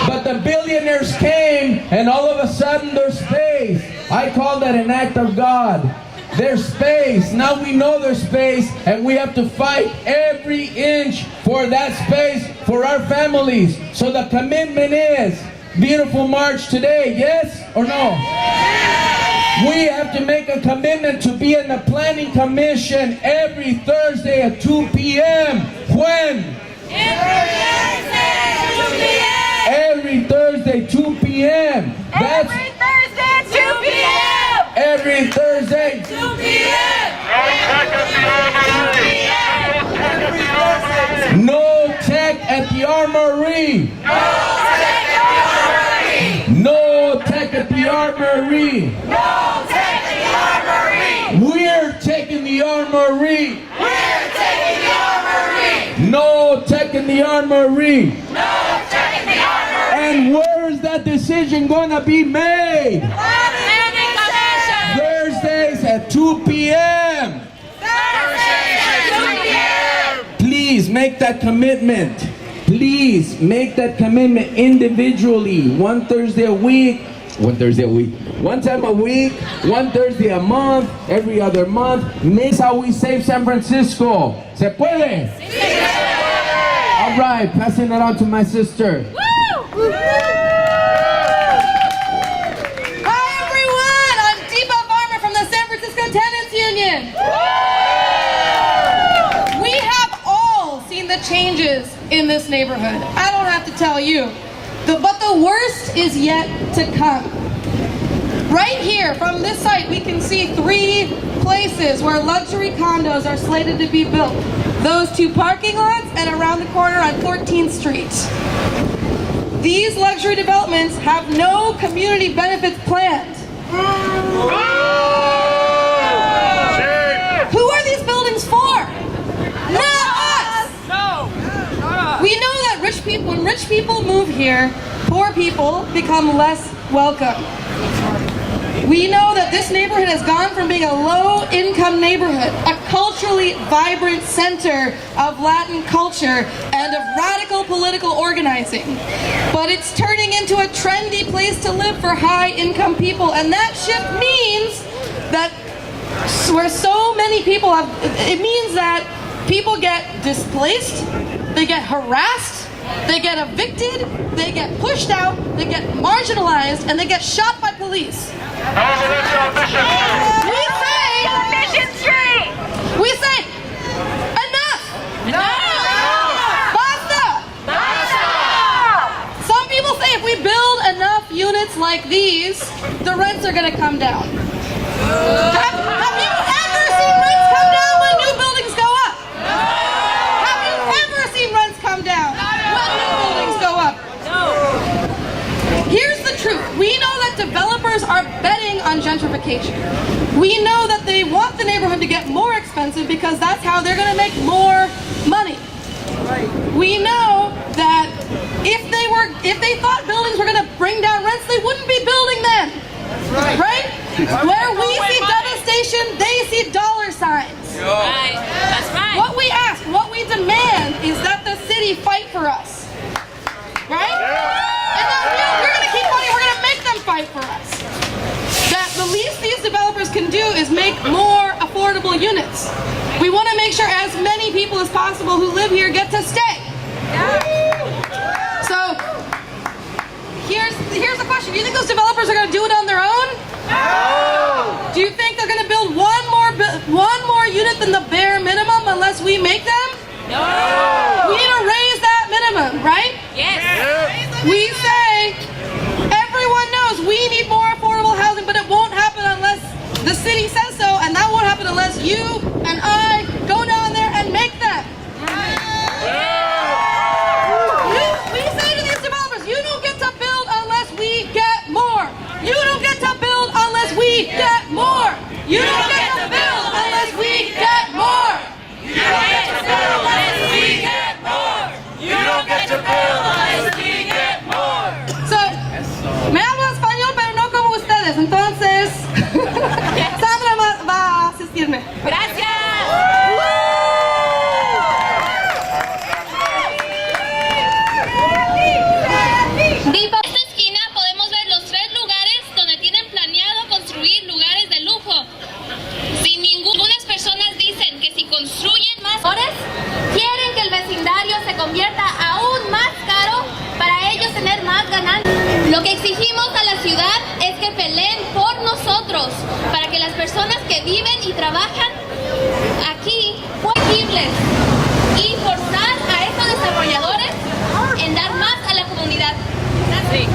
But the billionaires came, and all of a sudden there's space. I call that an act of God. There's space. Now we know there's space, and we have to fight every inch for that space for our families. So the commitment is beautiful march today, yes or no? We have to make a commitment to be in the planning commission every Thursday at 2 p.m. When? Every Thursday, 2 p.m. That's Every Thursday, 2 p.m. every Thursday, 2 p.m. no tech at the armory. No tech at the armory. No tech at the armory. We're taking the armory. We're taking the armory. No tech in the armory. No tech in the armory. And where's that decision going to be made? Planning commission. Thursdays at 2 p.m. Thursdays at 2 p.m. Please make that commitment. Please make that commitment individually. One Thursday a week. One time a week. One Thursday a month. Every other month. Makes how we save San Francisco. Se puede? All right, passing it on to my sister. Hi everyone, I'm Deepa Farmer from the San Francisco Tenants Union. We have all seen the changes in this neighborhood. I don't have to tell you. But the worst is yet to come. Right here, from this site, we can see 3 places where luxury condos are slated to be built. Those 2 parking lots and around the corner on 14th Street. These luxury developments have no community benefits planned. Who are these buildings for? Not us! We know that when rich people move here, poor people become less welcome. We know that this neighborhood has gone from being a low-income neighborhood, a culturally vibrant center of Latin culture and of radical political organizing. But it's turning into a trendy place to live for high-income people, and that shift means that where so many people have, it means that people get displaced, they get harassed, they get evicted, they get pushed out, they get marginalized, and they get shot by police. We say, enough! Basta! Some people say if we build enough units like these, the rents are going to come down. Have you ever seen rents come down when new buildings go up? Have you ever seen rents come down when new buildings go up? Here's the truth. We know that developers are betting on gentrification. We know that they want the neighborhood to get more expensive because that's how they're going to make more money. We know that if they thought buildings were going to bring down rents, they wouldn't be building them. Right? Where we see devastation, they see dollar signs. Right. That's right. What we ask, what we demand is that the city fight for us. Right? And that we're going to keep fighting. We're going to make them fight for us. That the least these developers can do is make more affordable units. We want to make sure as many people as possible who live here get to stay. So, here's the question. Do you think those developers are going to do it on their own? No! Do you think they're going to build one more unit than the bare minimum unless we make them? No! We need to raise that minimum, right? Yes. We say, everyone knows we need more affordable housing, but it won't happen unless the city says so, and that won't happen unless you and I go down there and make them. We say to these developers, you don't get to build unless we get more. You don't get to build unless we get more. You don't get to build unless we get more. viven y trabajan aquí posibles y forzar a estos desarrolladores en dar más a la comunidad. Gracias.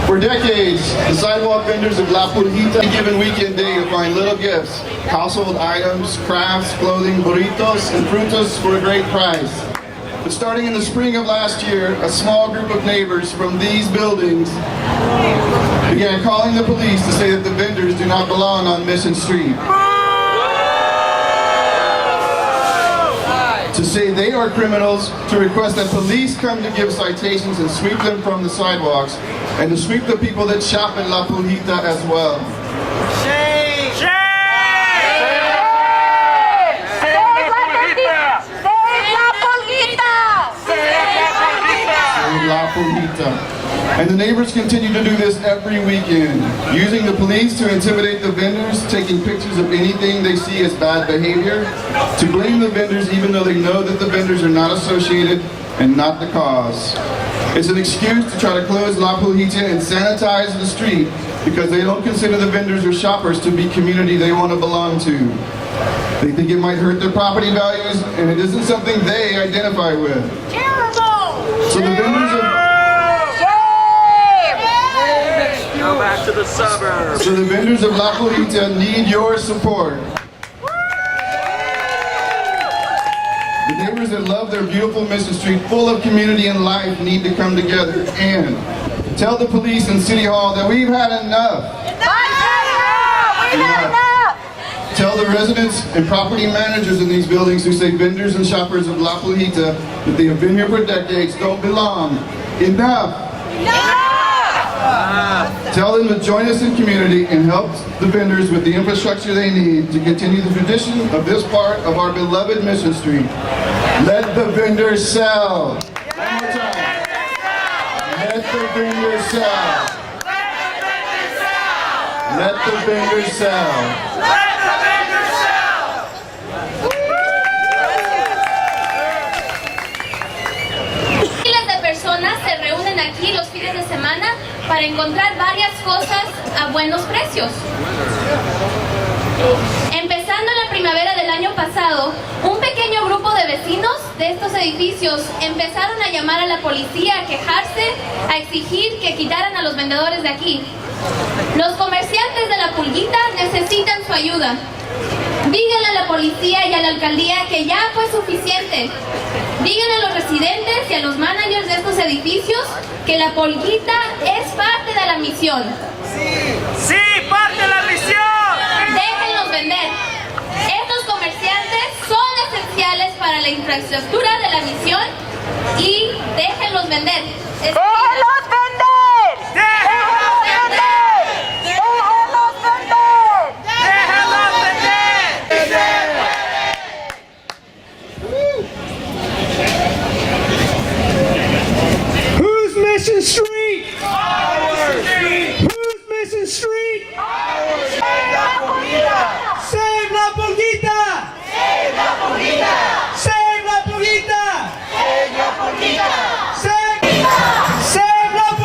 For decades, the sidewalk vendors of La Pulguita a given weekend day to find little gifts, household items, crafts, clothing, burritos, and frutas for a great price. But starting in the spring of last year, a small group of neighbors from these buildings began calling the police to say that the vendors do not belong on Mission Street. To say they are criminals, to request that police come to give citations and sweep them from the sidewalks, and to sweep the people that shop in La Pulguita as well. Shame! Save La Pulguita! Save La Pulguita. And the neighbors continue to do this every weekend, using the police to intimidate the vendors, taking pictures of anything they see as bad behavior, to blame the vendors even though they know that the vendors are not associated and not the cause. It's an excuse to try to close La Pulguita and sanitize the street because they don't consider the vendors or shoppers to be community they want to belong to. They think it might hurt their property values, and it isn't something they identify with. Terrible! So the vendors of Go back to the suburbs. So the vendors of La Pulguita need your support. The neighbors that love their beautiful Mission Street, full of community and life, need to come together and tell the police and City Hall that we've had enough. Tell the residents and property managers in these buildings who say vendors and shoppers of La Pulguita that they have been here for decades don't belong. Enough! Tell them to join us in community and help the vendors with the infrastructure they need to continue the tradition of this part of our beloved Mission Street. Let the vendors sell. One more time. Let the vendors sell. Let the vendors sell. Miles de personas se reúnen aquí los fines de semana para encontrar varias cosas a buenos precios. Empezando en la primavera del año pasado, un pequeño grupo de vecinos de estos edificios empezaron a llamar a la policía, a quejarse, a exigir que quitaran a los vendedores de aquí. Los comerciantes de La Pulguita necesitan su ayuda. Díganle a la policía y a la alcaldía que ya fue suficiente. Díganle a los residentes y a los managers de estos edificios que La Pulguita es parte de la misión. ¡Sí, parte de la misión! Déjenlos vender. Estos comerciantes son esenciales para la infraestructura de la misión y déjenlos vender. ¡Déjenlos vender! ¡Déjenlos vender! ¡Déjenlos vender! ¡Déjenlos vender! Who's Mission Street? Ours! Who's Mission Street? ¡Save La Pulguita! Save La Pulguita! ¡Save La Pulguita! Save La Pulguita! ¡Save La Pulguita! Save La Pulguita!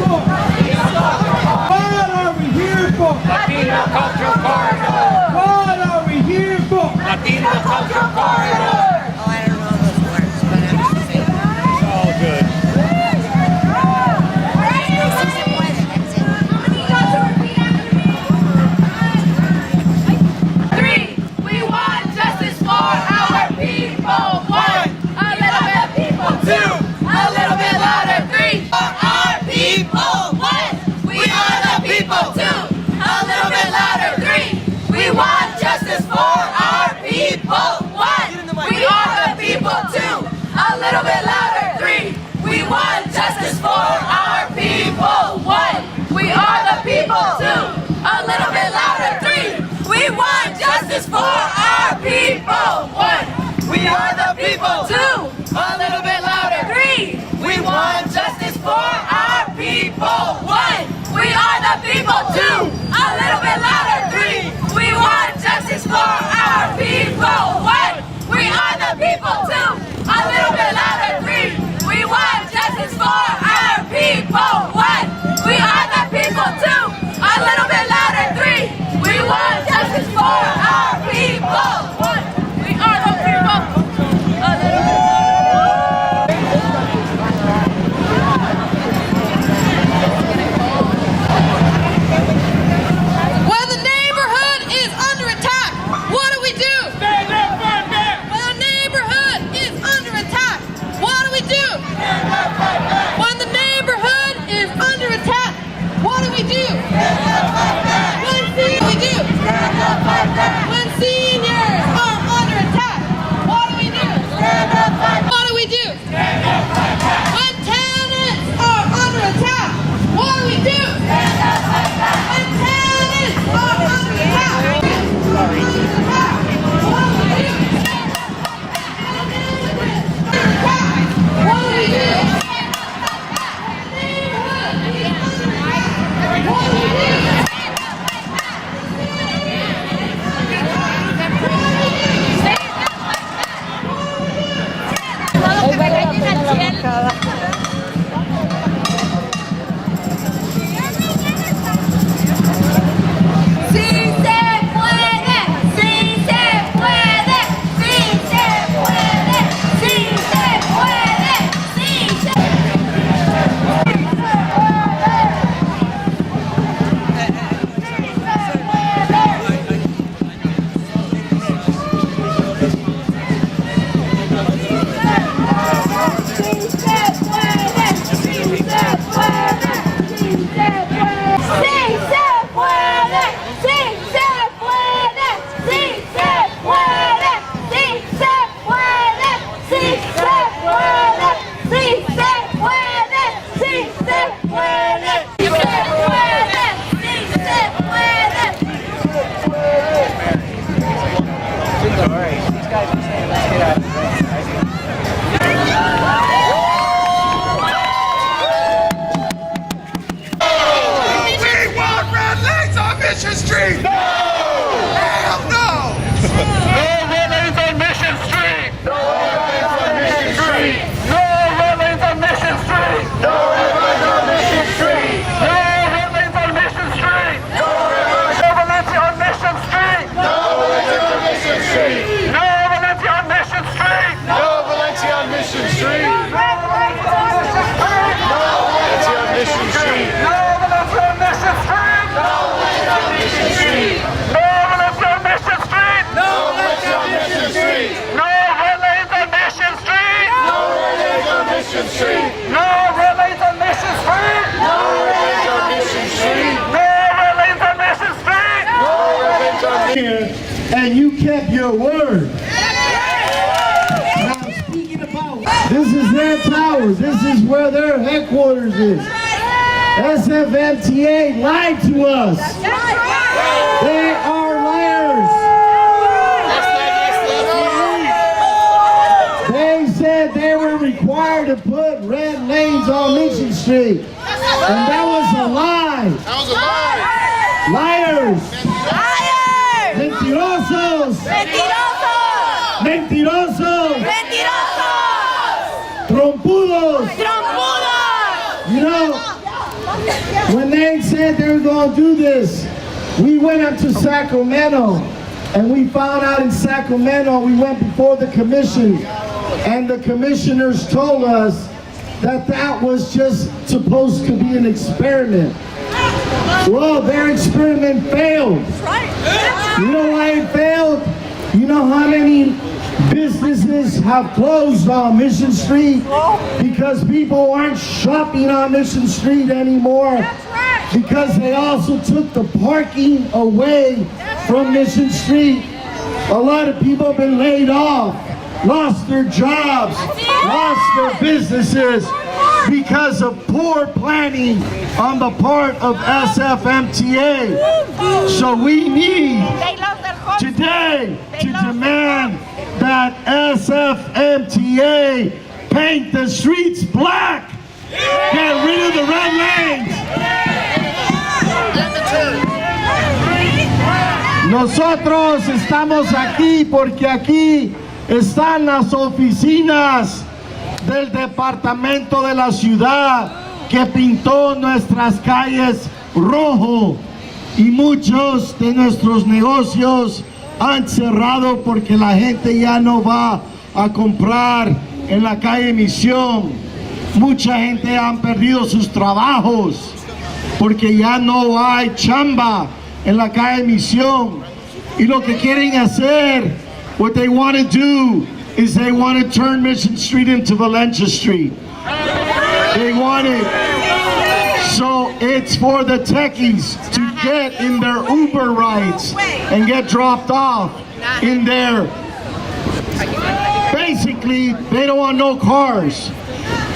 for? What are we here for? Latino Cultural Corridor. What are we here for? Latino Cultural Corridor. Oh, I don't know those words, but I'm just saying. It's all good. And you kept your word. Now speaking about, this is their tower. This is where their headquarters is. SFMTA lied to us. They are liars. They said they were required to put red lanes on Mission Street. And that was a lie. That was a lie. Liars. ¡Mentirosos! ¡Mentirosos! ¡Mentirosos! ¡Mentirosos! ¡Trompudos! ¡Trompudos! You know, when they said they were going to do this, we went up to Sacramento, and we found out in Sacramento, we went before the commission, and the commissioners told us that that was just supposed to be an experiment. Well, their experiment failed. You know why it failed? You know how many businesses have closed on Mission Street? Because people aren't shopping on Mission Street anymore. Because they also took the parking away from Mission Street. A lot of people have been laid off, lost their jobs, lost their businesses because of poor planning on the part of SFMTA. So we need today to demand that SFMTA paint the streets black. Get rid of the red lanes. Nosotros estamos aquí porque aquí están las oficinas del departamento de la ciudad que pintó nuestras calles rojo, y muchos de nuestros negocios han cerrado porque la gente ya no va a comprar en la calle Misión. Mucha gente han perdido sus trabajos porque ya no hay chamba en la calle Misión. Y lo que quieren hacer, what they want to do is they want to turn Mission Street into Valencia Street. They want it. So it's for the techies to get in their Uber rides and get dropped off in there. Basically, they don't want no cars.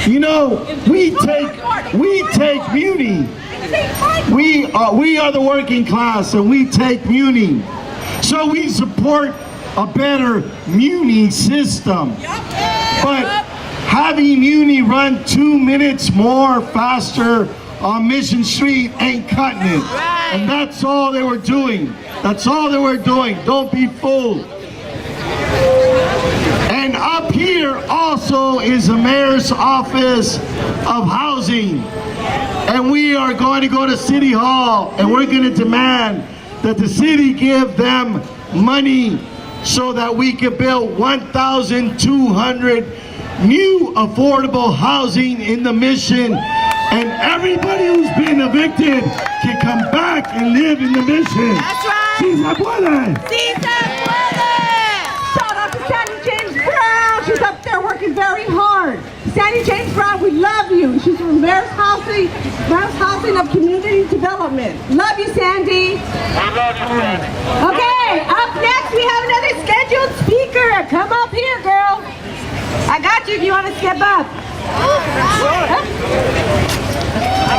You know, we take Muni. We are the working class, and we take Muni. So we support a better Muni system. But having Muni run 2 minutes more faster on Mission Street ain't cutting it. And that's all they were doing. That's all they were doing. Don't be fooled. And up here also is the mayor's office of housing. And we are going to go to City Hall, and we're going to demand that the city give them money so that we can build 1,200 new affordable housing in the Mission, and everybody who's been evicted can come back and live in the Mission. That's right. Sí se puede. Sí se puede. Shout out to Sandy James Brown. She's up there working very hard. Sandy James Brown, we love you. She's from Mayor's Housing of Community Development. Love you, Sandy. Okay, up next we have another scheduled speaker. Come up here, girl. I got you if you want to step up. All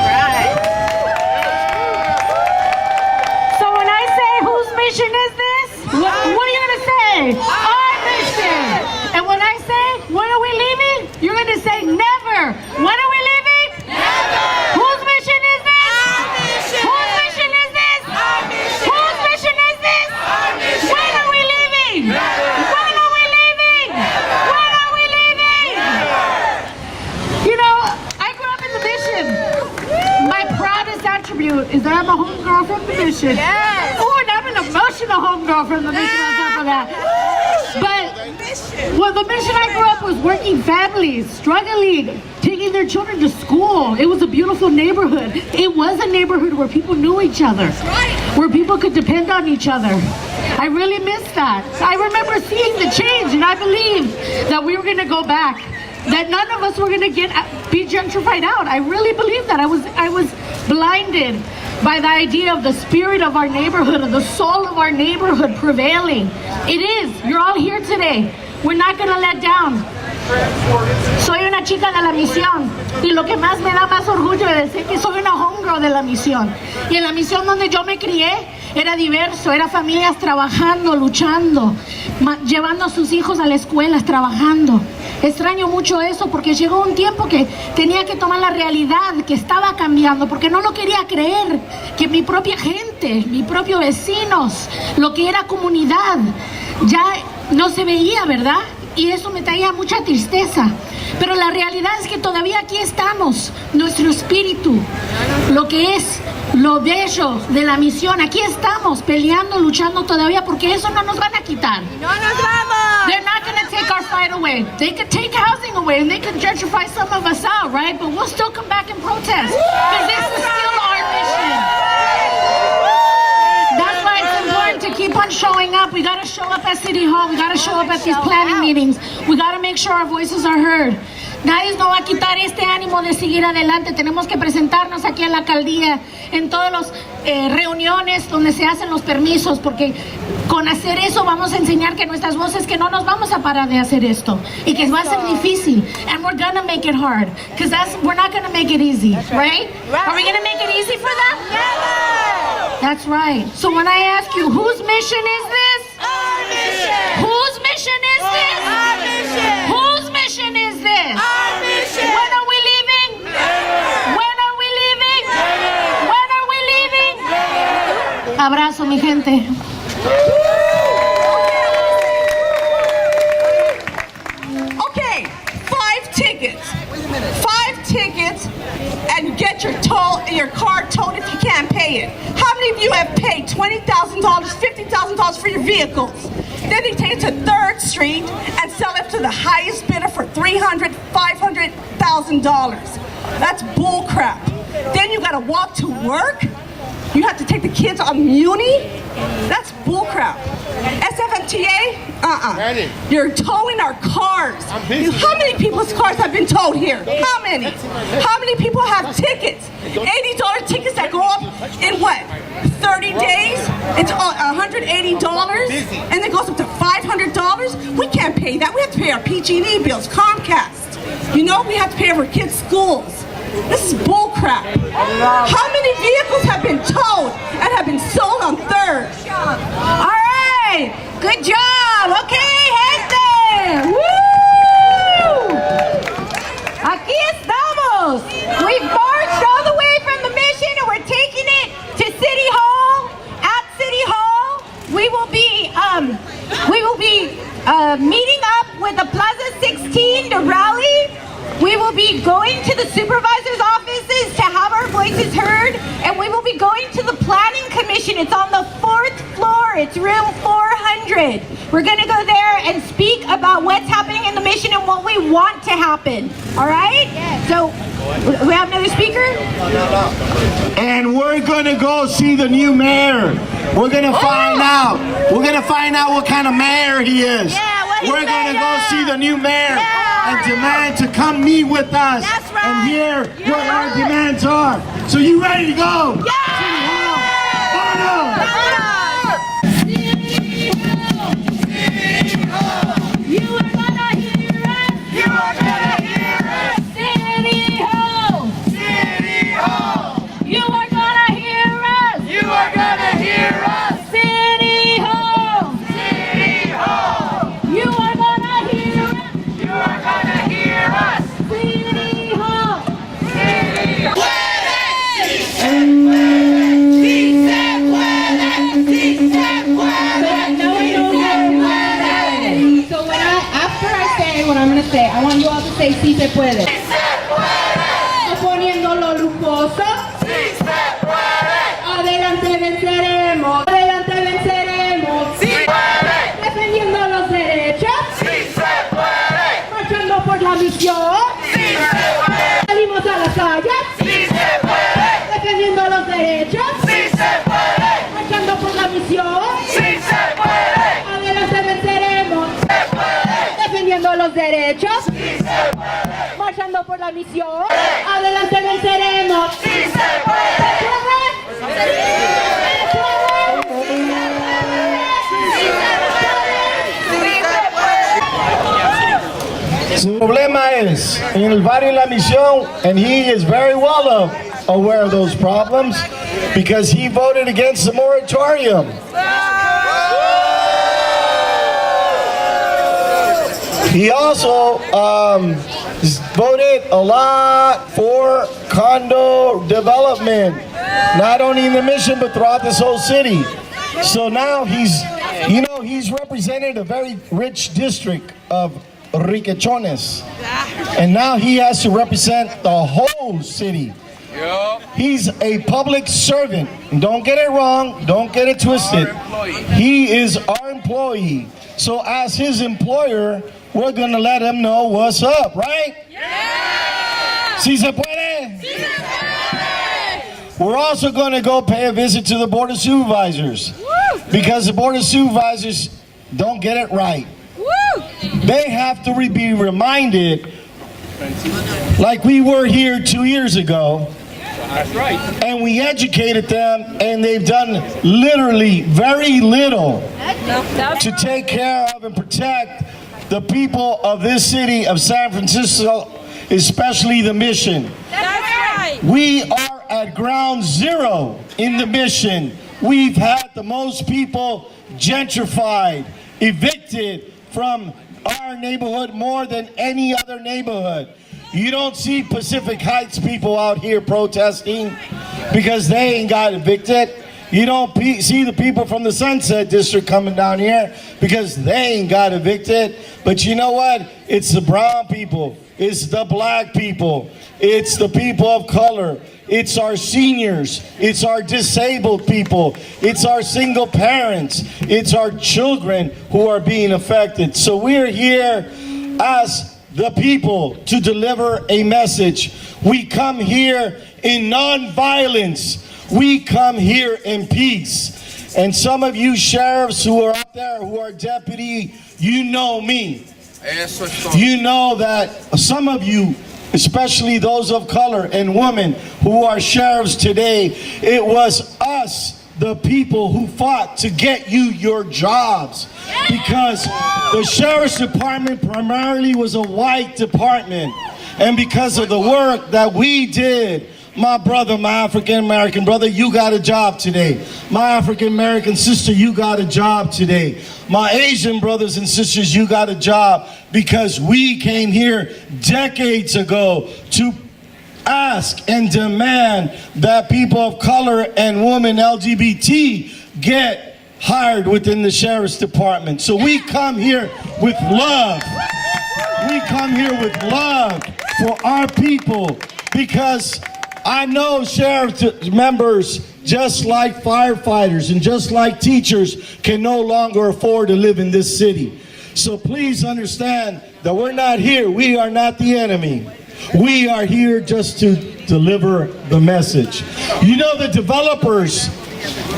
right. So when I say whose mission is this, what are you going to say? Our mission. And when I say, when are we leaving? You're going to say never. When are we leaving? Never. Whose mission is this? Our mission. Whose mission is this? Our mission. Whose mission is this? Our mission. When are we leaving? Never. When are we leaving? Never. When are we leaving? Never. You know, I grew up in the Mission. My proudest attribute is that I'm a homegirl from the Mission. Yes. Oh, and I'm an emotional homegirl from the Mission on top of that. But well, the Mission I grew up was working families, struggling, taking their children to school. It was a beautiful neighborhood. It was a neighborhood where people knew each other, where people could depend on each other. I really miss that. I remember seeing the change, and I believed that we were going to go back, that none of us were going to be gentrified out. I really believed that. I was blinded by the idea of the spirit of our neighborhood, of the soul of our neighborhood prevailing. It is. You're all here today. We're not going to let down. Soy una chica de la Misión, y lo que más me da más orgullo es decir que soy una homegirl de la Misión. Y en la Misión donde yo me crié era diverso, era familias trabajando, luchando, llevando a sus hijos a la escuela, trabajando. Extraño mucho eso porque llegó un tiempo que tenía que tomar la realidad que estaba cambiando, porque no lo quería creer, que mi propia gente, mis propios vecinos, lo que era comunidad, ya no se veía, ¿verdad? y eso me traía mucha tristeza. Pero la realidad es que todavía aquí estamos, nuestro espíritu, lo que es lo bello de la misión, aquí estamos peleando, luchando todavía, porque eso no nos van a quitar. ¡No nos vamos! They're not going to take our fight away. They could take housing away and they could gentrify some of us out, right? But we'll still come back and protest because this is still our mission. That's why it's important to keep on showing up. We got to show up at City Hall. We got to show up at these planning meetings. We got to make sure our voices are heard. Nadie nos va a quitar este ánimo de seguir adelante. Tenemos que presentarnos aquí en la alcaldía, en todas las reuniones donde se hacen los permisos, porque con hacer eso vamos a enseñar que nuestras voces, que no nos vamos a parar de hacer esto y que va a ser difícil. And we're gonna make it hard, because we're not gonna make it easy, right? Are we gonna make it easy for them? Never! That's right. So when I ask you, whose mission is this? Our mission! Whose mission is this? Our mission! Whose mission is this? Our mission! When are we leaving? When are we leaving? When are we leaving? Abrazo, mi gente. Okay, 5 tickets. 5 tickets and get your car towed if you can't pay it. How many of you have paid $20,000, $50,000 for your vehicles? Then they take it to 3rd Street and sell it to the highest bidder for $300,000, $500,000. That's bull crap. Then you gotta walk to work. You have to take the kids on Muni. That's bull crap. SFMTA? You're towing our cars. How many people's cars have been towed here? How many? How many people have tickets? $80 tickets that go up in what? 30 days? It's $180 and it goes up to $500? We can't pay that. We have to pay our PG&E bills, Comcast. You know, we have to pay our kids' schools. This is bull crap. How many vehicles have been towed and have been sold on 3rd? All right! Good job! Okay, gente! Woo! Aquí estamos! We've marched all the way from the mission and we're taking it to City Hall. At City Hall, we will be meeting up with the Plaza 16 to rally. We will be going to the supervisor's offices to have our voices heard, and we will be going to the planning commission. It's on the 4th floor. It's room 400. We're going to go there and speak about what's happening in the mission and what we want to happen. All right? So, we have another speaker? And we're gonna go see the new mayor. We're gonna find out. We're gonna find out what kind of mayor he is. We're gonna go see the new mayor and demand to come meet with us and hear what our demands are. So you ready to go? Yeah! You are gonna hear us. You are gonna hear us. City Hall. City Hall. You are gonna hear us. You are gonna hear us. City Hall. City Hall. You are gonna hear us. You are gonna hear us. City Hall. City Hall. So after I say what I'm going to say, I want you all to say sí se puede. ¡Sí se puede! Poniéndolo lujoso. ¡Sí se puede! Adelante venceremos. Adelante venceremos. ¡Sí se puede! Defendiendo los derechos. ¡Sí se puede! Marchando por la misión. ¡Sí se puede! Salimos a las calles. ¡Sí se puede! Defendiendo los derechos. ¡Sí se puede! Marchando por la misión. ¡Sí se puede! Adelante venceremos. Defendiendo los derechos. ¡Sí se puede! Marchando por la misión. Adelante venceremos. ¡Sí se puede! Su problema es en el barrio La Misión, and he is very well aware of those problems because he voted against the moratorium. He also voted a lot for condo development, not only in the mission but throughout this whole city. So now he's represented a very rich district of riquechones. And now he has to represent the whole city. He's a public servant. Don't get it wrong. Don't get it twisted. He is our employee. So as his employer, we're going to let him know what's up, right? Yeah! Si se puede? Si se puede! We're also going to go pay a visit to the Board of Supervisors. Woo! Because the Board of Supervisors don't get it right. Woo! They have to be reminded, like we were here 2 years ago. That's right. And we educated them, and they've done literally very little to take care of and protect the people of this city of San Francisco, especially the Mission. That's right. We are at ground zero in the Mission. We've had the most people gentrified, evicted from our neighborhood more than any other neighborhood. You don't see Pacific Heights people out here protesting because they ain't got evicted. You don't see the people from the Sunset District coming down here because they ain't got evicted. But you know what? It's the brown people. It's the black people. It's the people of color. It's our seniors. It's our disabled people. It's our single parents. It's our children who are being affected. So we're here as the people to deliver a message. We come here in non-violence. We come here in peace. And some of you sheriffs who are up there, who are deputy, you know me. You know that some of you, especially those of color and women who are sheriffs today, it was us, the people, who fought to get you your jobs. Because the sheriff's department primarily was a white department. And because of the work that we did, my brother, my African-American brother, you got a job today. My African-American sister, you got a job today. My Asian brothers and sisters, you got a job, because we came here decades ago to ask and demand that people of color and women, LGBT, get hired within the sheriff's department. So we come here with love. We come here with love for our people, because I know sheriff members, just like firefighters and just like teachers, can no longer afford to live in this city. So please understand that we're not here. We are not the enemy. We are here just to deliver the message. You know, the developers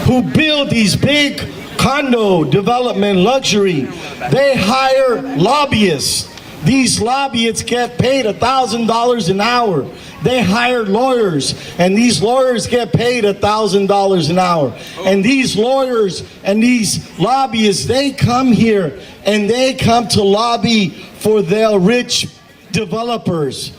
who build these big condo development luxury, they hire lobbyists. These lobbyists get paid $1,000 an hour. They hire lawyers, and these lawyers get paid $1,000 an hour. And these lawyers and these lobbyists, they come here and they come to lobby for their rich developers.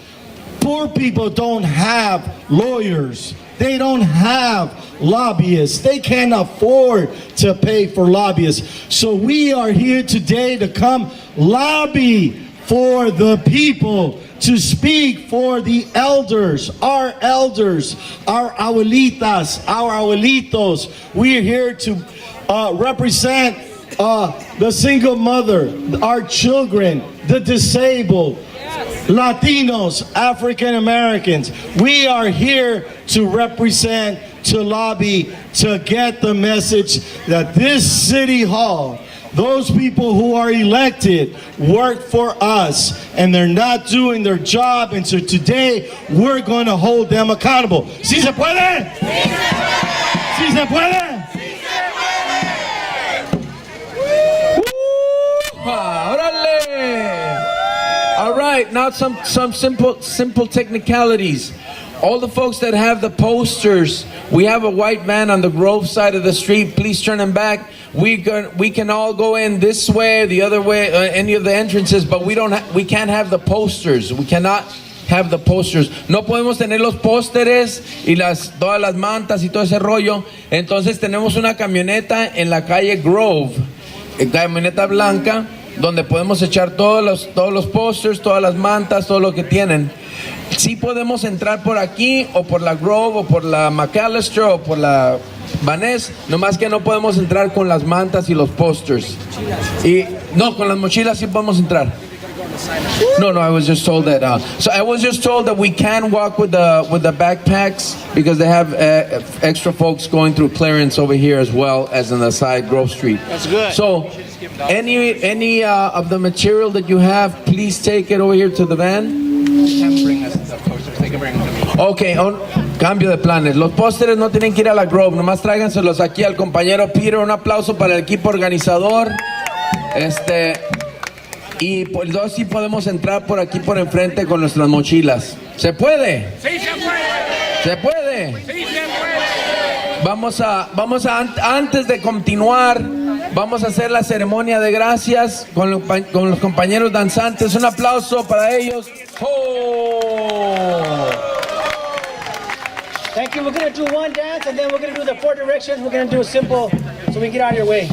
Poor people don't have lawyers. They don't have lobbyists. They can't afford to pay for lobbyists. So we are here today to come lobby for the people, to speak for the elders, our abuelitas, our abuelitos. We're here to represent the single mother, our children, the disabled, Latinos, African Americans. We are here to represent, to lobby, to get the message that this city hall, those people who are elected, work for us, and they're not doing their job, and so today we're going to hold them accountable. ¿Sí se puede? ¿Sí se puede? ¡Órale! All right, now some simple technicalities. All the folks that have the posters, we have a white van on the Grove side of the street. Please turn them back. We can all go in this way, the other way, any of the entrances, but we can't have the posters. We cannot have the posters. No podemos tener los pósteres y todas las mantas y todo ese rollo. Entonces tenemos una camioneta en la calle Grove, camioneta blanca, donde podemos echar todos los pósters, todas las mantas, todo lo que tienen. Sí podemos entrar por aquí, o por la Grove, o por la McAllister, o por la Vaness, nomás que no podemos entrar con las mantas y los posters. Y no, con las mochilas sí podemos entrar. No, I was just told that. So I was just told that we can walk with the backpacks because they have extra folks going through clearance over here as well as on the side, Grove Street. That's good. So any of the material that you have, please take it over here to the van. Ok, cambio de planes. Los pósteres no tienen que ir a la Grove, nomás tráiganselos aquí al compañero Peter. Un aplauso para el equipo organizador. Y pues dos sí podemos entrar por aquí por enfrente con nuestras mochilas. ¿Se puede? Sí, se puede. ¿Se puede? Sí, se puede. Vamos a antes de continuar, vamos a hacer la ceremonia de gracias con los compañeros danzantes. Un aplauso para ellos. ¡Oh! Thank you. We're going to do one dance and then we're going to do the 4 directions. We're going to do a simple so we get out of your way.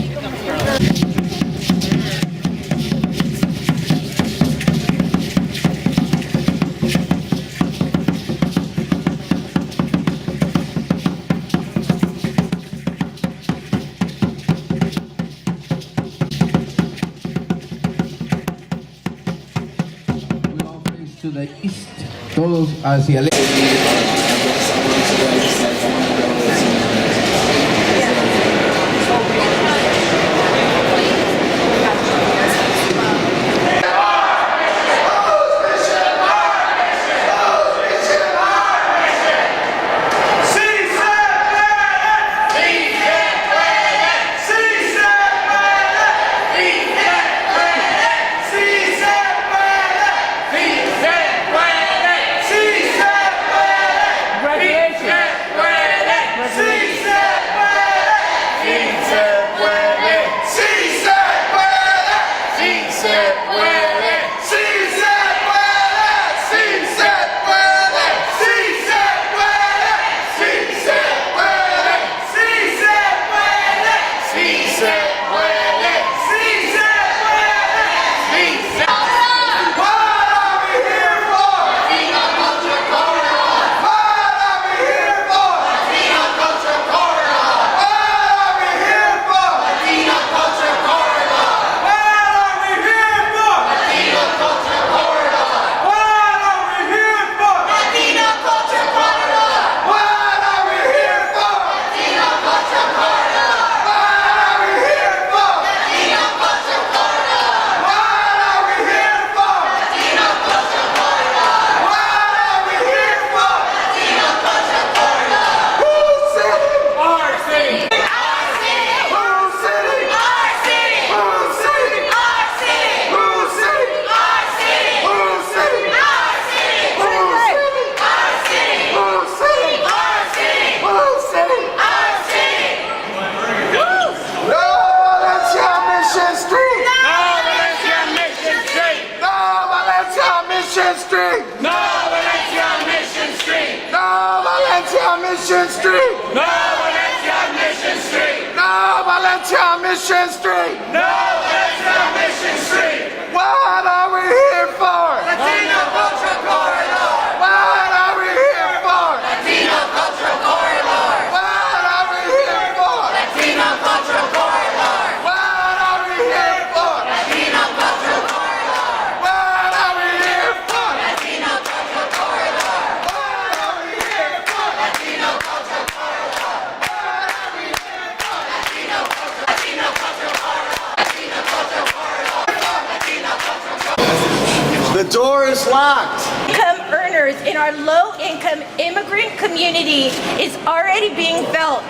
To the east, todos hacia el Mission Street! No Valencia Mission Street! No Valencia Mission Street! No Valencia Mission Street! What are we here for? Latino Cultural Corridor! What are we here for? Latino Cultural Corridor! What are we here for? Latino Cultural Corridor! What are we here for? Latino Cultural Corridor! What are we here for? Latino Cultural Corridor! What are we here for? Latino Cultural Corridor! What are we here for? Latino Cultural Corridor! Latino Cultural Corridor! Latino Cultural Corridor! The door is locked. Income earners in our low-income immigrant community is already being felt.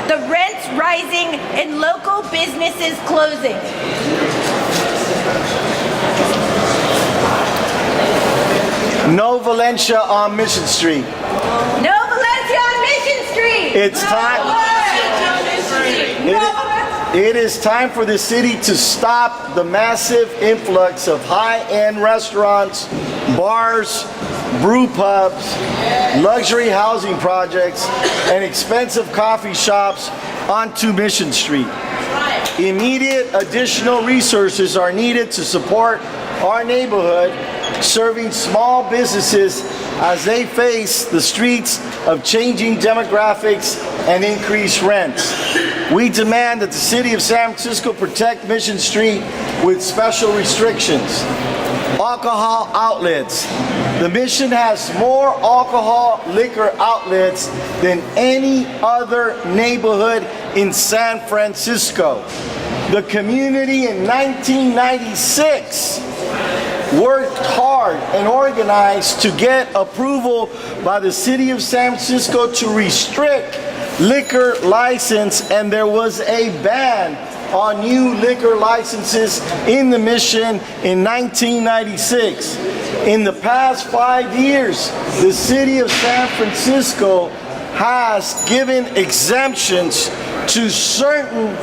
The rents rising and local businesses closing. No Valencia on Mission Street. No Valencia on Mission Street! It's time. It is time for the city to stop the massive influx of high-end restaurants, bars, brew pubs, luxury housing projects, and expensive coffee shops onto Mission Street. Immediate additional resources are needed to support our neighborhood, serving small businesses as they face the streets of changing demographics and increased rents. We demand that the city of San Francisco protect Mission Street with special restrictions. alcohol outlets. The Mission has more alcohol liquor outlets than any other neighborhood in San Francisco. The community in 1996 worked hard and organized to get approval by the city of San Francisco to restrict liquor license, and there was a ban on new liquor licenses in the Mission in 1996. In the past 5 years, the city of San Francisco has given exemptions to certain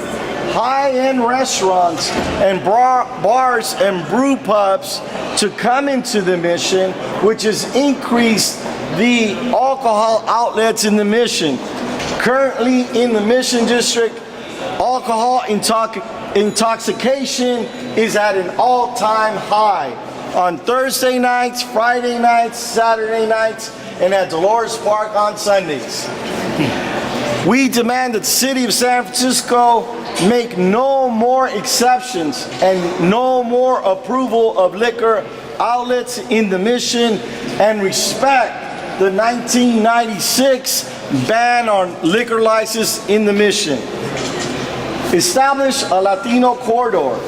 high-end restaurants and bars and brew pubs to come into the Mission, which has increased the alcohol outlets in the Mission. Currently in the Mission District, alcohol intoxication is at an all-time high. On Thursday nights, Friday nights, Saturday nights, and at Dolores Park on Sundays. We demand that the city of San Francisco make no more exceptions and no more approval of liquor outlets in the Mission, and respect the 1996 ban on liquor license in the Mission. Establish a Latino corridor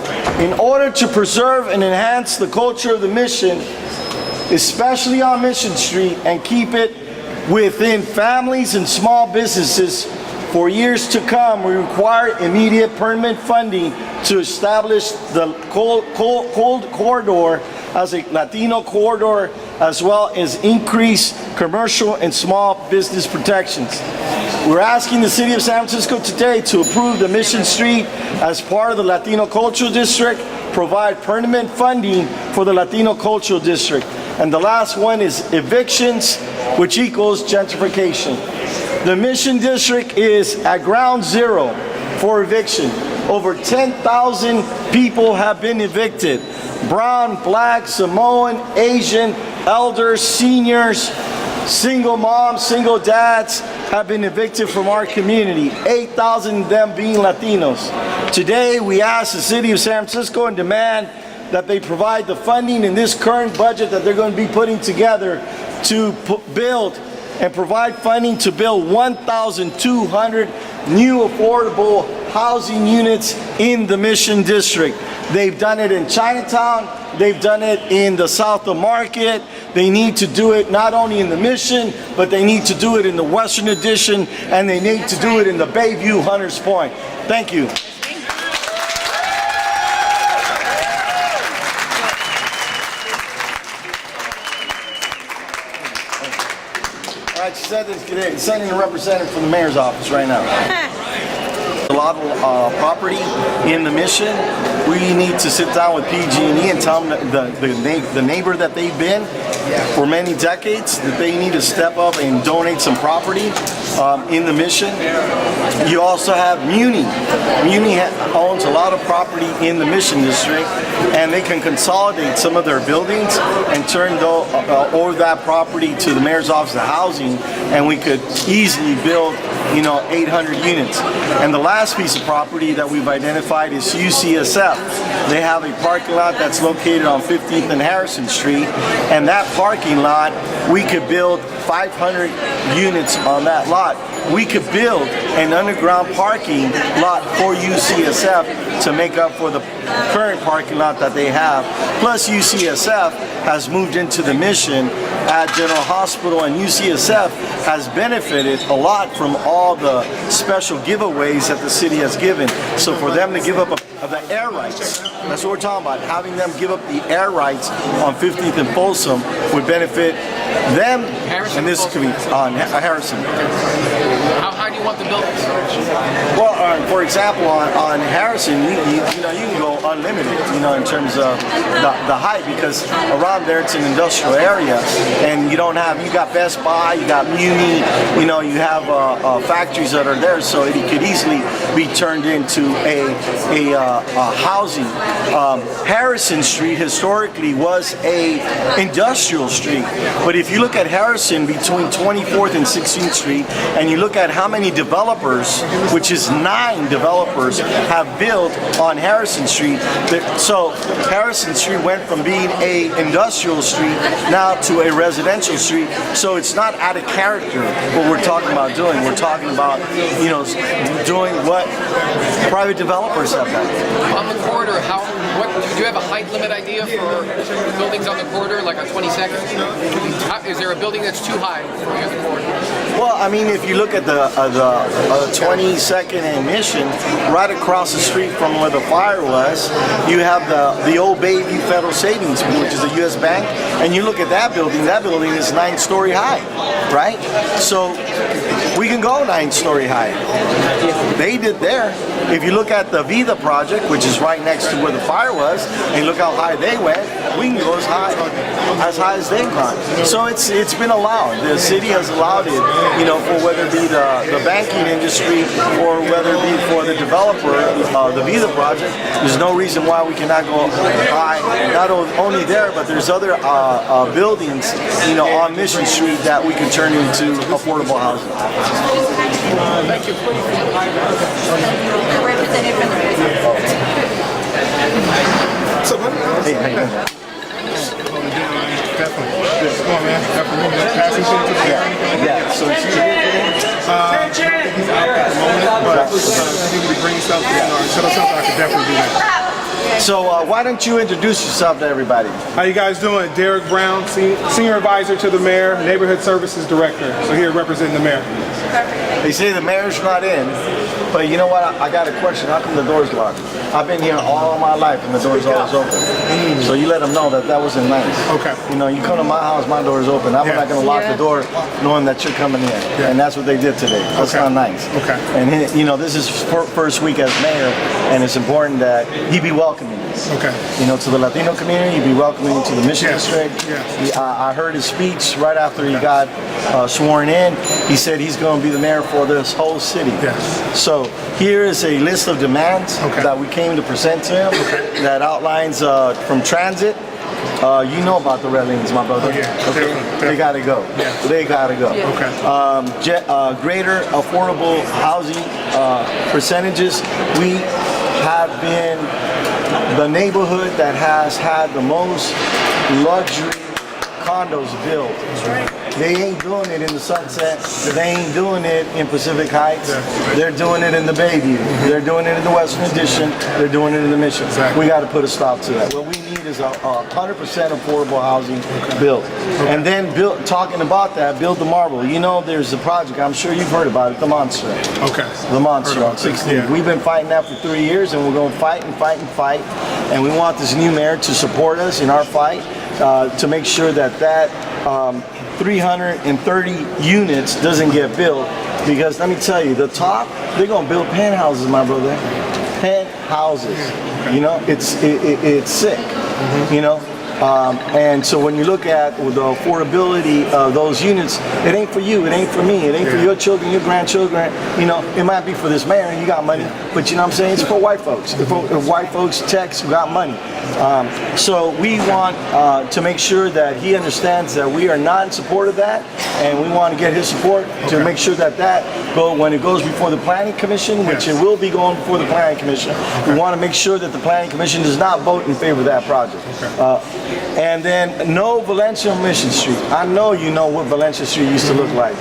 in order to preserve and enhance the culture of the Mission, especially on Mission Street, and keep it within families and small businesses for years to come. We require immediate permanent funding to establish the cold corridor as a Latino corridor, as well as increase commercial and small business protections. We're asking the city of San Francisco today to approve the Mission Street as part of the Latino Cultural District, provide permanent funding for the Latino Cultural District. And the last one is evictions, which equals gentrification. The Mission District is at ground zero for eviction. Over 10,000 people have been evicted. Brown, Black, Samoan, Asian, elders, seniors, single moms, single dads have been evicted from our community, 8,000 of them being Latinos. Today, we ask the city of San Francisco and demand that they provide the funding in this current budget that they're going to be putting together to build and provide funding to build 1,200 new affordable housing units in the Mission District. They've done it in Chinatown, they've done it in the South of Market. They need to do it not only in the Mission, but they need to do it in the Western Addition, and they need to do it in the Bayview Hunters Point. Thank you. All right, she said it's sending a representative from the mayor's office right now. A lot of property in the Mission. We need to sit down with PG&E and tell them the neighbor that they've been for many decades, that they need to step up and donate some property in the Mission. You also have Muni. Muni owns a lot of property in the Mission District, and they can consolidate some of their buildings and turn over that property to the mayor's office of housing, and we could easily build 800 units. And the last piece of property that we've identified is UCSF. They have a parking lot that's located on 15th and Harrison Street, and that parking lot, we could build 500 units on that lot. We could build an underground parking lot for UCSF to make up for the current parking lot that they have. Plus, UCSF has moved into the Mission at General Hospital, and UCSF has benefited a lot from all the special giveaways that the city has given. So for them to give up the air rights, that's what we're talking about, having them give up the air rights on 15th and Folsom would benefit them, and this could be on Harrison. How high do you want the buildings? Well, for example, on Harrison, you can go unlimited, in terms of the height, because around there it's an industrial area, and you got Best Buy, you got Muni, you have factories that are there, so it could easily be turned into a housing. Harrison Street historically was a industrial street, but if you look at Harrison between 24th and 16th Street, and you look at how many many developers, which is 9 developers, have built on Harrison Street. So Harrison Street went from being a industrial street now to a residential street. So it's not out of character what we're talking about doing. We're talking about, you know, doing what private developers have done. On the corridor, do you have a height limit idea for buildings on the corridor, like a 22nd? Is there a building that's too high for you on the corridor? Well, I mean, if you look at the 22nd and Mission, right across the street from where the fire was, you have the old Bayview Federal Savings, which is a U.S. bank, and you look at that building is 9-story high, right? So we can go 9-story high. They did there. If you look at the Vida project, which is right next to where the fire was, and look how high they went, we can go as high as they've gone. So it's been allowed. The city has allowed it, you know, for whether it be the banking industry or whether it be for the developer, the Vida project. There's no reason why we cannot go high. Not only there, but there's other buildings, you know, on Mission Street that we can turn into affordable housing. Thank you. So, hey, how you doing? Come on, man. Passing shit to the yeah, so it's here but to bring stuff in or set us up, I could definitely do that. So why don't you introduce yourself to everybody? How you guys doing? Derek Brown, Senior Advisor to the Mayor, Neighborhood Services Director. So here representing the Mayor. They say the mayor's not in, but you know what? I got a question. How come the door's locked? I've been here all my life and the door's always open. So you let them know that wasn't nice. Okay. You know, you come to my house, my door's open. I'm not going to lock the door knowing that you're coming in. And that's what they did today. That's not nice. Okay. And, you know, this is first week as mayor, and it's important that he be welcoming. Okay. You know, to the Latino community, he'd be welcoming to the Mission District. Yes. I heard his speech right after he got sworn in. He said he's going to be the mayor for this whole city. Yes. So here is a list of demands that we came to present to him that outlines from transit. You know about the red lanes, my brother. Oh, yeah. Okay. Definitely. They gotta go. Yeah. They gotta go. Okay. Greater affordable housing percentages. We have been the neighborhood that has had the most luxury condos built. They ain't doing it in the Sunset. They ain't doing it in Pacific Heights. They're doing it in the Bayview. They're doing it in the Western Addition. They're doing it in the Mission. We got to put a stop to that. What we need is a 100% affordable housing built. And then talking about that, build the marble. You know, there's a project, I'm sure you've heard about it, the Monster. Okay. The Monster on 16th. We've been fighting that for 3 years, and we're going to fight and fight and fight. And we want this new mayor to support us in our fight to make sure that 330 units doesn't get built, because let me tell you, the top, they're gonna build penthouses, my brother. Penthouses. You know, it's sick. You know. And so when you look at the affordability of those units, it ain't for you, it ain't for me, it ain't for your children, your grandchildren. You know, it might be for this mayor, you got money, but you know what I'm saying? It's for white folks. If white folks, techs who got money. So we want to make sure that he understands that we are not in support of that, and we want to get his support to make sure that when it goes before the Planning Commission, which it will be going before the Planning Commission, we want to make sure that the Planning Commission does not vote in favor of that project. And then no Valencia Mission Street. I know you know what Valencia Street used to look like.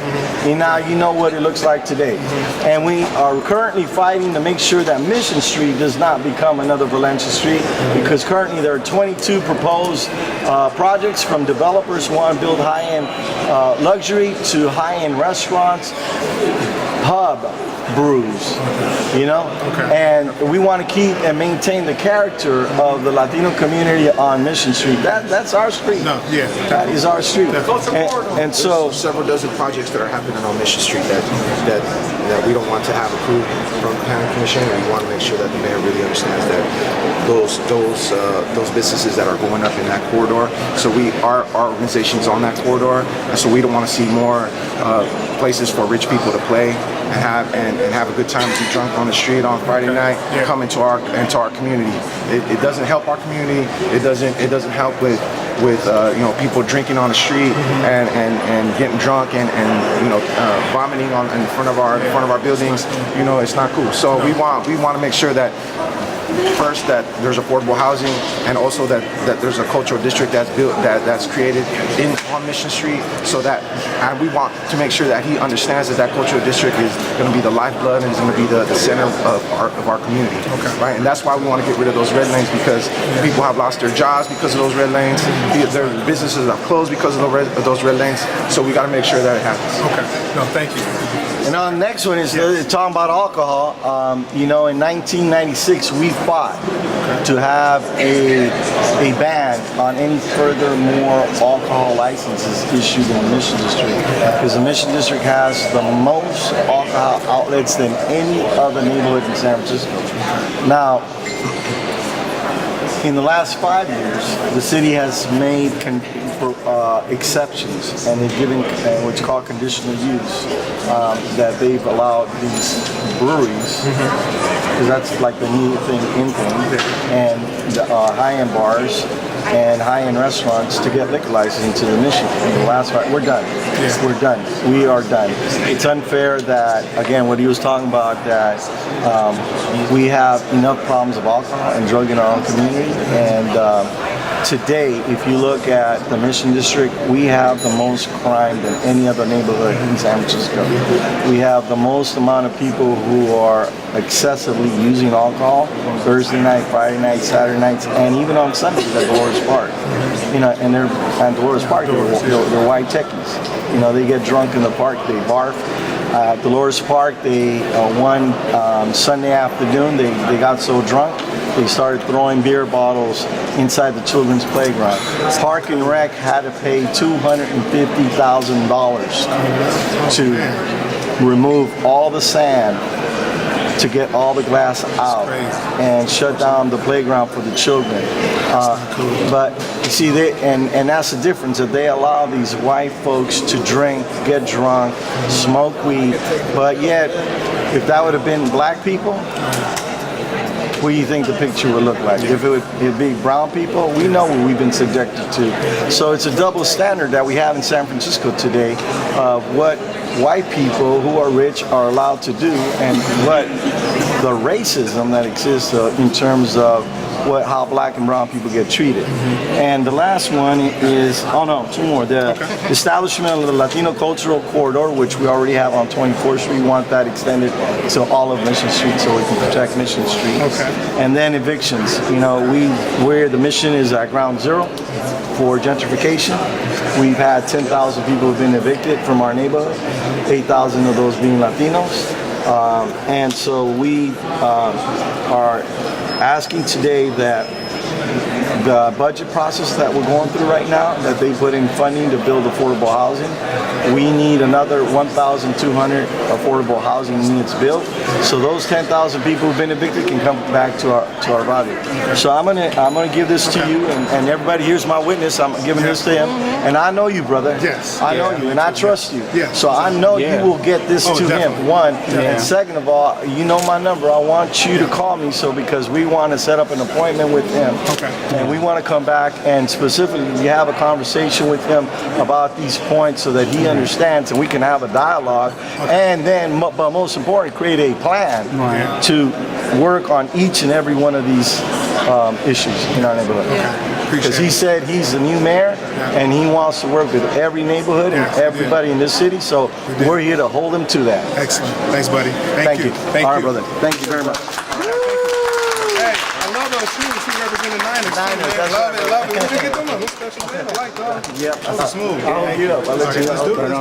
And now you know what it looks like today. And we are currently fighting to make sure that Mission Street does not become another Valencia Street, because currently there are 22 proposed projects from developers who want to build high-end luxury to high-end restaurants, pub brews, you know? And we want to keep and maintain the character of the Latino community on Mission Street. That's our street. That is our street. And so several dozen projects that are happening on Mission Street that we don't want to have approved from the Planning Commission, and we want to make sure that the mayor really understands that those businesses that are going up in that corridor. So our organization's on that corridor, and so we don't want to see more places for rich people to play and have a good time and be drunk on the street on Friday night. Come into our community. It doesn't help our community. It doesn't help with people drinking on the street and getting drunk and vomiting in front of our buildings. It's not cool. So we want to make sure that first that there's affordable housing, and also that there's a cultural district that's built that's created on Mission Street, and we want to make sure that he understands that cultural district is going to be the lifeblood and is going to be the center of our community. Okay. Right, and that's why we want to get rid of those red lanes, because people have lost their jobs because of those red lanes. Their businesses have closed because of those red lanes. So we got to make sure that it happens. Okay. No, thank you. And our next one is talking about alcohol. In 1996, we fought to have a ban on any further more alcohol licenses issued in the Mission District, because the Mission District has the most alcohol outlets than any other neighborhood in San Francisco. Now, in the last 5 years, the city has made exceptions, and they've given what's called conditional use, that they've allowed these breweries, because that's like the new thing in thing, and the high-end bars and high-end restaurants to get liquor license into the Mission. In the last part, we're done. Yeah. We're done. We are done. It's unfair that, again, what he was talking about, that we have enough problems of alcohol and drug in our own community, and today, if you look at the Mission District, we have the most crime than any other neighborhood in San Francisco. We have the most amount of people who are excessively using alcohol Thursday night, Friday night, Saturday nights, and even on Sundays at Dolores Park. And they're at Dolores Park, they're white techies. They get drunk in the park, they barf. At Dolores Park, one Sunday afternoon, they got so drunk, they started throwing beer bottles inside the children's playground. Park and Rec had to pay $250,000 to remove all the sand, to get all the glass out, and shut down the playground for the children. But you see, and that's the difference, that they allow these white folks to drink, get drunk, smoke weed, but yet, if that would have been black people, what do you think the picture would look like? If it'd be brown people, we know what we've been subjected to. So it's a double standard that we have in San Francisco today of what white people who are rich are allowed to do, and what the racism that exists in terms of how black and brown people get treated. And the last one is, two more. The establishment of the Latino Cultural Corridor, which we already have on 24th Street. We want that extended to all of Mission Street so we can protect Mission Street. Okay. And then evictions. The Mission is at ground zero for gentrification. We've had 10,000 people who've been evicted from our neighborhood, 8,000 of those being Latinos. And so we are asking today that the budget process that we're going through right now, that they put in funding to build affordable housing. We need another 1,200 affordable housing units built, so those 10,000 people who've been evicted can come back to our body. So I'm gonna give this to you, and everybody here's my witness. I'm giving this to him, and I know you, brother. Yes. I know you, and I trust you. Yes. So I know you will get this to him. One, and second of all, you know my number. I want you to call me, because we want to set up an appointment with him. Okay. And we want to come back and specifically have a conversation with him about these points so that he understands, and we can have a dialogue, and then, but most important, create a plan to work on each and every one of these issues in our neighborhood. Because he said he's the new mayor, and he wants to work with every neighborhood and everybody in this city, so we're here to hold him to that. Excellent. Thanks, buddy. Thank you. All right, brother. Thank you very much. Niners, that's love it. Where'd you get them? Who's special man? I like that. Yep. Those are smooth. I'll hook you up. I'll let you know. Let's do it.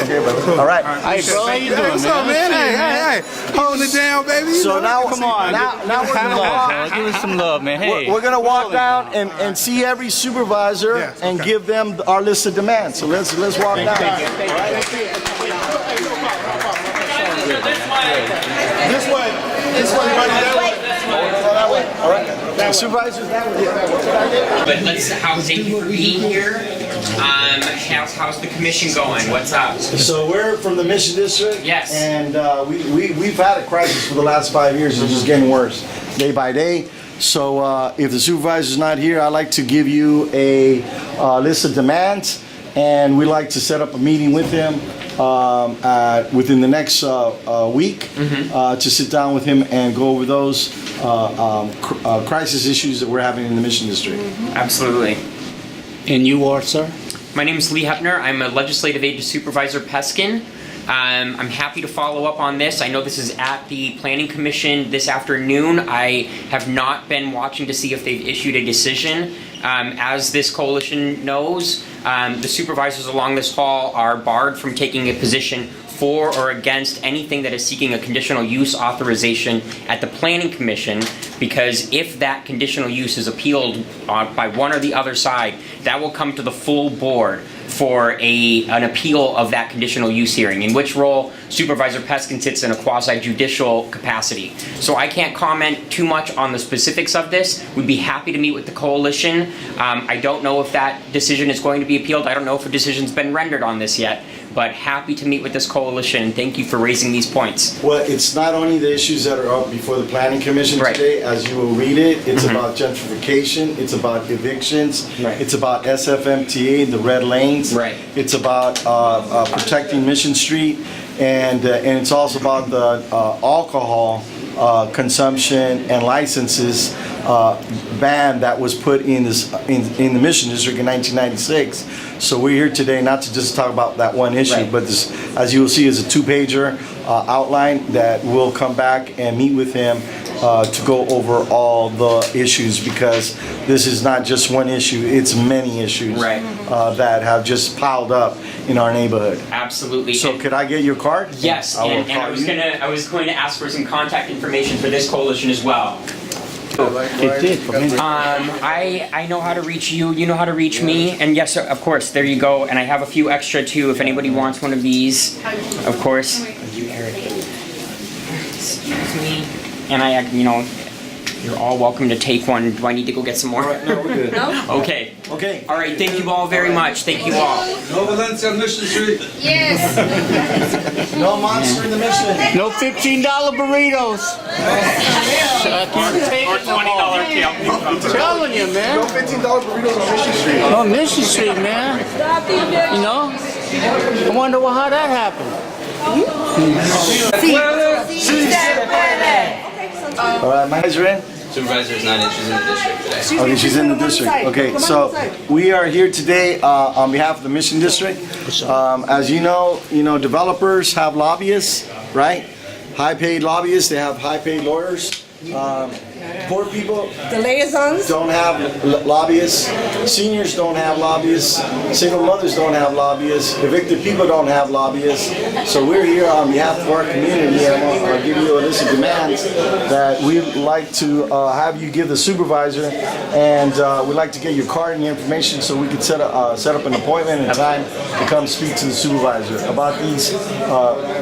Okay, brother. All right. Hey, bro, how you doing, what's up, man? Hey. Holding it down, baby. So now, come on. Now we're gonna walk. Give us some love, man. Hey. We're gonna walk down and see every supervisor and give them our list of demands. So let's walk down. This way, buddy. That way. All right. Supervisors, that way. But thank you for being here. How's the commission going? What's up? So we're from the Mission District. Yes. And we've had a crisis for the last 5 years. It's just getting worse day by day. So if the supervisor's not here, I'd like to give you a list of demands, and we'd like to set up a meeting with him within the next week to sit down with him and go over those crisis issues that we're having in the Mission District. Absolutely. And you are, sir? My name is Lee Hepner. I'm a Legislative Aid to Supervisor Peskin. I'm happy to follow up on this. I know this is at the Planning Commission this afternoon. I have not been watching to see if they've issued a decision. As this coalition knows, the supervisors along this hall are barred from taking a position for or against anything that is seeking a conditional use authorization at the Planning Commission, because if that conditional use is appealed by one or the other side, that will come to the full board for an appeal of that conditional use hearing, in which role Supervisor Peskin sits in a quasi-judicial capacity. So I can't comment too much on the specifics of this. We'd be happy to meet with the coalition. I don't know if that decision is going to be appealed. I don't know if a decision's been rendered on this yet, but happy to meet with this coalition. Thank you for raising these points. Well, it's not only the issues that are up before the Planning Commission today, as you will read it, it's about gentrification, it's about evictions, it's about SFMTA, the red lanes, it's about protecting Mission Street, and it's also about the alcohol consumption and licenses ban that was put in the Mission District in 1996. So we're here today not to just talk about that one issue, but this, as you will see, is a two-pager outline that will come back and meet with him to go over all the issues, because this is not just one issue, it's many issues that have just piled up in our neighborhood. Absolutely. So could I get your card? Yes, and I was going to ask for some contact information for this coalition as well. I know how to reach you, you know how to reach me, and yes, of course, there you go, and I have a few extra too if anybody wants one of these, of course. Excuse me. And you're all welcome to take one. Do I need to go get some more? No, we're good. Okay. Okay. All right, thank you all very much. Thank you all. No Valencia on Mission Street. Yes. No monster in the Mission. No $15 burritos. I can't take Or $20 kale. I'm telling you, man. No $15 burritos on Mission Street. Oh, Mission Street, man. You know? I wonder how that happened. All right, my guys are in? Supervisor's not in, she's in the district today. Okay, she's in the district. Okay, so we are here today on behalf of the Mission District. As you know, developers have lobbyists, right? High-paid lobbyists, they have high-paid lawyers. Poor people don't have lobbyists. Seniors don't have lobbyists. Single mothers don't have lobbyists. Evicted people don't have lobbyists. So we're here on behalf of our community, and I'll give you a list of demands that we'd like to have you give the supervisor, and we'd like to get your card and your information so we could set up an appointment and time to come speak to the supervisor about these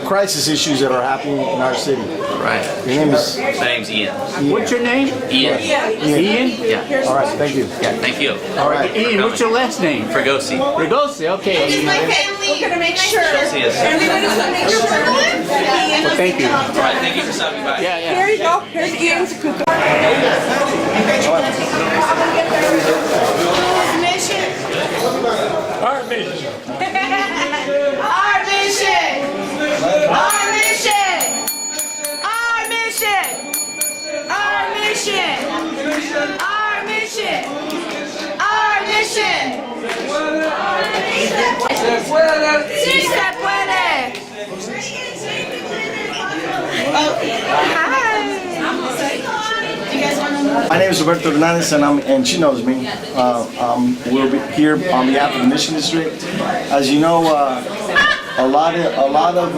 crisis issues that are happening in our city. Right. Your name is? My name's Ian. What's your name? Ian. Ian? Yeah. All right, thank you. Yeah, thank you. All right, Ian, what's your last name? Fregosi. Fregosi, okay. It's my family. We're gonna make sure. Yes. Everybody's gonna make sure. Well, thank you. All right, thank you for stopping by. Yeah, yeah. Here you go. Here's Ian's cookie. Mission. Our mission. Our mission. Our mission. Our mission. Our mission. Our mission. Our mission. Sí se puede. My name is Roberto Hernandez, and she knows me. We'll be here on behalf of the Mission District. As you know, a lot of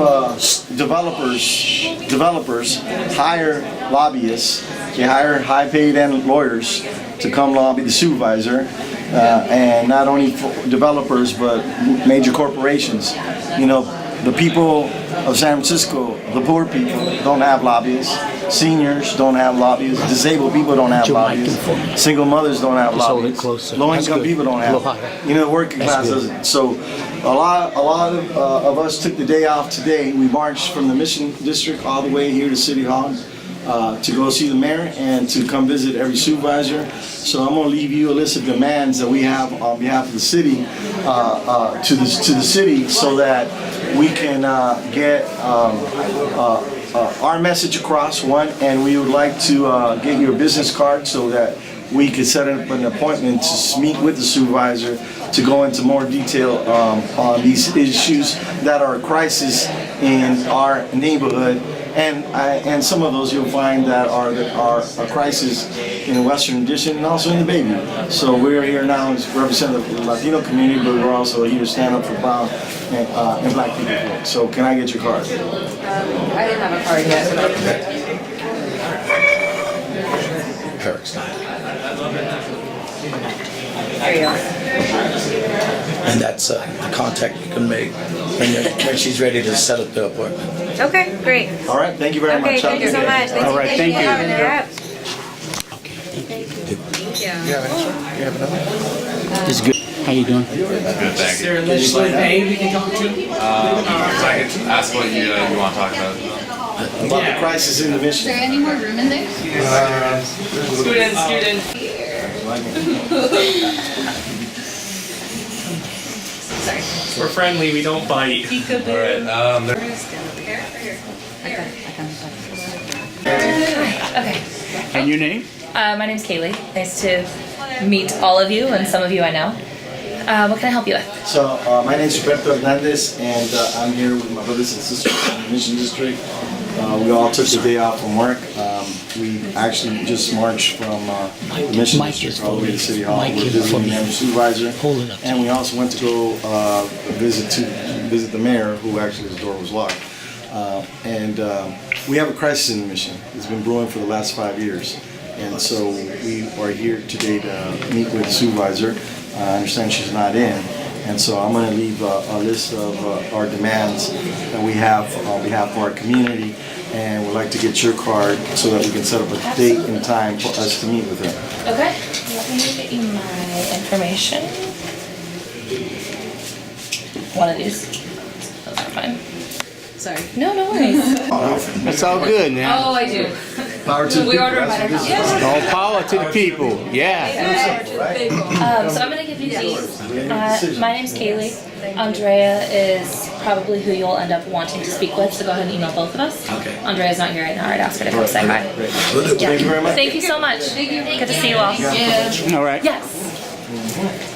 developers hire lobbyists. They hire high-paid lawyers to come lobby the supervisor, and not only for developers but major corporations. The people of San Francisco, the poor people, don't have lobbyists. Seniors don't have lobbyists. Disabled people don't have lobbyists. Single mothers don't have lobbyists. Low-income people don't have. The working class doesn't. So a lot of us took the day off today. We marched from the Mission District all the way here to City Hall. to go see the mayor and to come visit every supervisor. So I'm going to leave you a list of demands that we have on behalf of the city to the city, so that we can get our message across, one, and we would like to get your business card so that we could set up an appointment to meet with the supervisor to go into more detail on these issues that are a crisis in our neighborhood, and some of those you'll find that are a crisis in the Western Addition and also in the Bayview. So we're here now to represent the Latino community, but we're also here to stand up for brown and black people. So can I get your card? I didn't have a card yet. There you go. And that's the contact you can make when she's ready to set up the appointment. Okay, great. All right, thank you very much. Okay, thank you so much. All right, thank you. Yeah. This is good. How you doing? Good, thank you. Is there a legislative aide we can talk to? I can ask what you want to talk about. About the crisis in the mission. Is there any more room in there? Students. Sorry. We're friendly, we don't bite. Alright, Okay. And your name? My name's Kaylee. Nice to meet all of you, and some of you I know. What can I help you with? So my name is Roberto Hernandez, and I'm here with my brothers and sisters from the Mission District. We all took the day off from work. We actually just marched from the Mission District all the way to City Hall. We're visiting the supervisor, and we also went to go visit the mayor, who actually his door was locked. We have a crisis in the Mission. It's been brewing for the last 5 years, and so we are here today to meet with the supervisor. I understand she's not in, and so I'm going to leave a list of our demands that we have on behalf of our community, and we'd like to get your card so that we can set up a date and time for us to meet with her. Okay. Let me get you my information. One of these. Those are fine. Sorry. No, no worries. That's all good, man. Oh, I do. Power to the We people. order better. All power to the people. Yeah. So I'm gonna give you these. My name's Kaylee. Andrea is probably who you'll end up wanting to speak with, so go ahead and email both of us. Okay. Andrea's not here right now. I'd ask her to come say hi. Thank you very much. Thank you so much. Good to see you all. All right. Yes.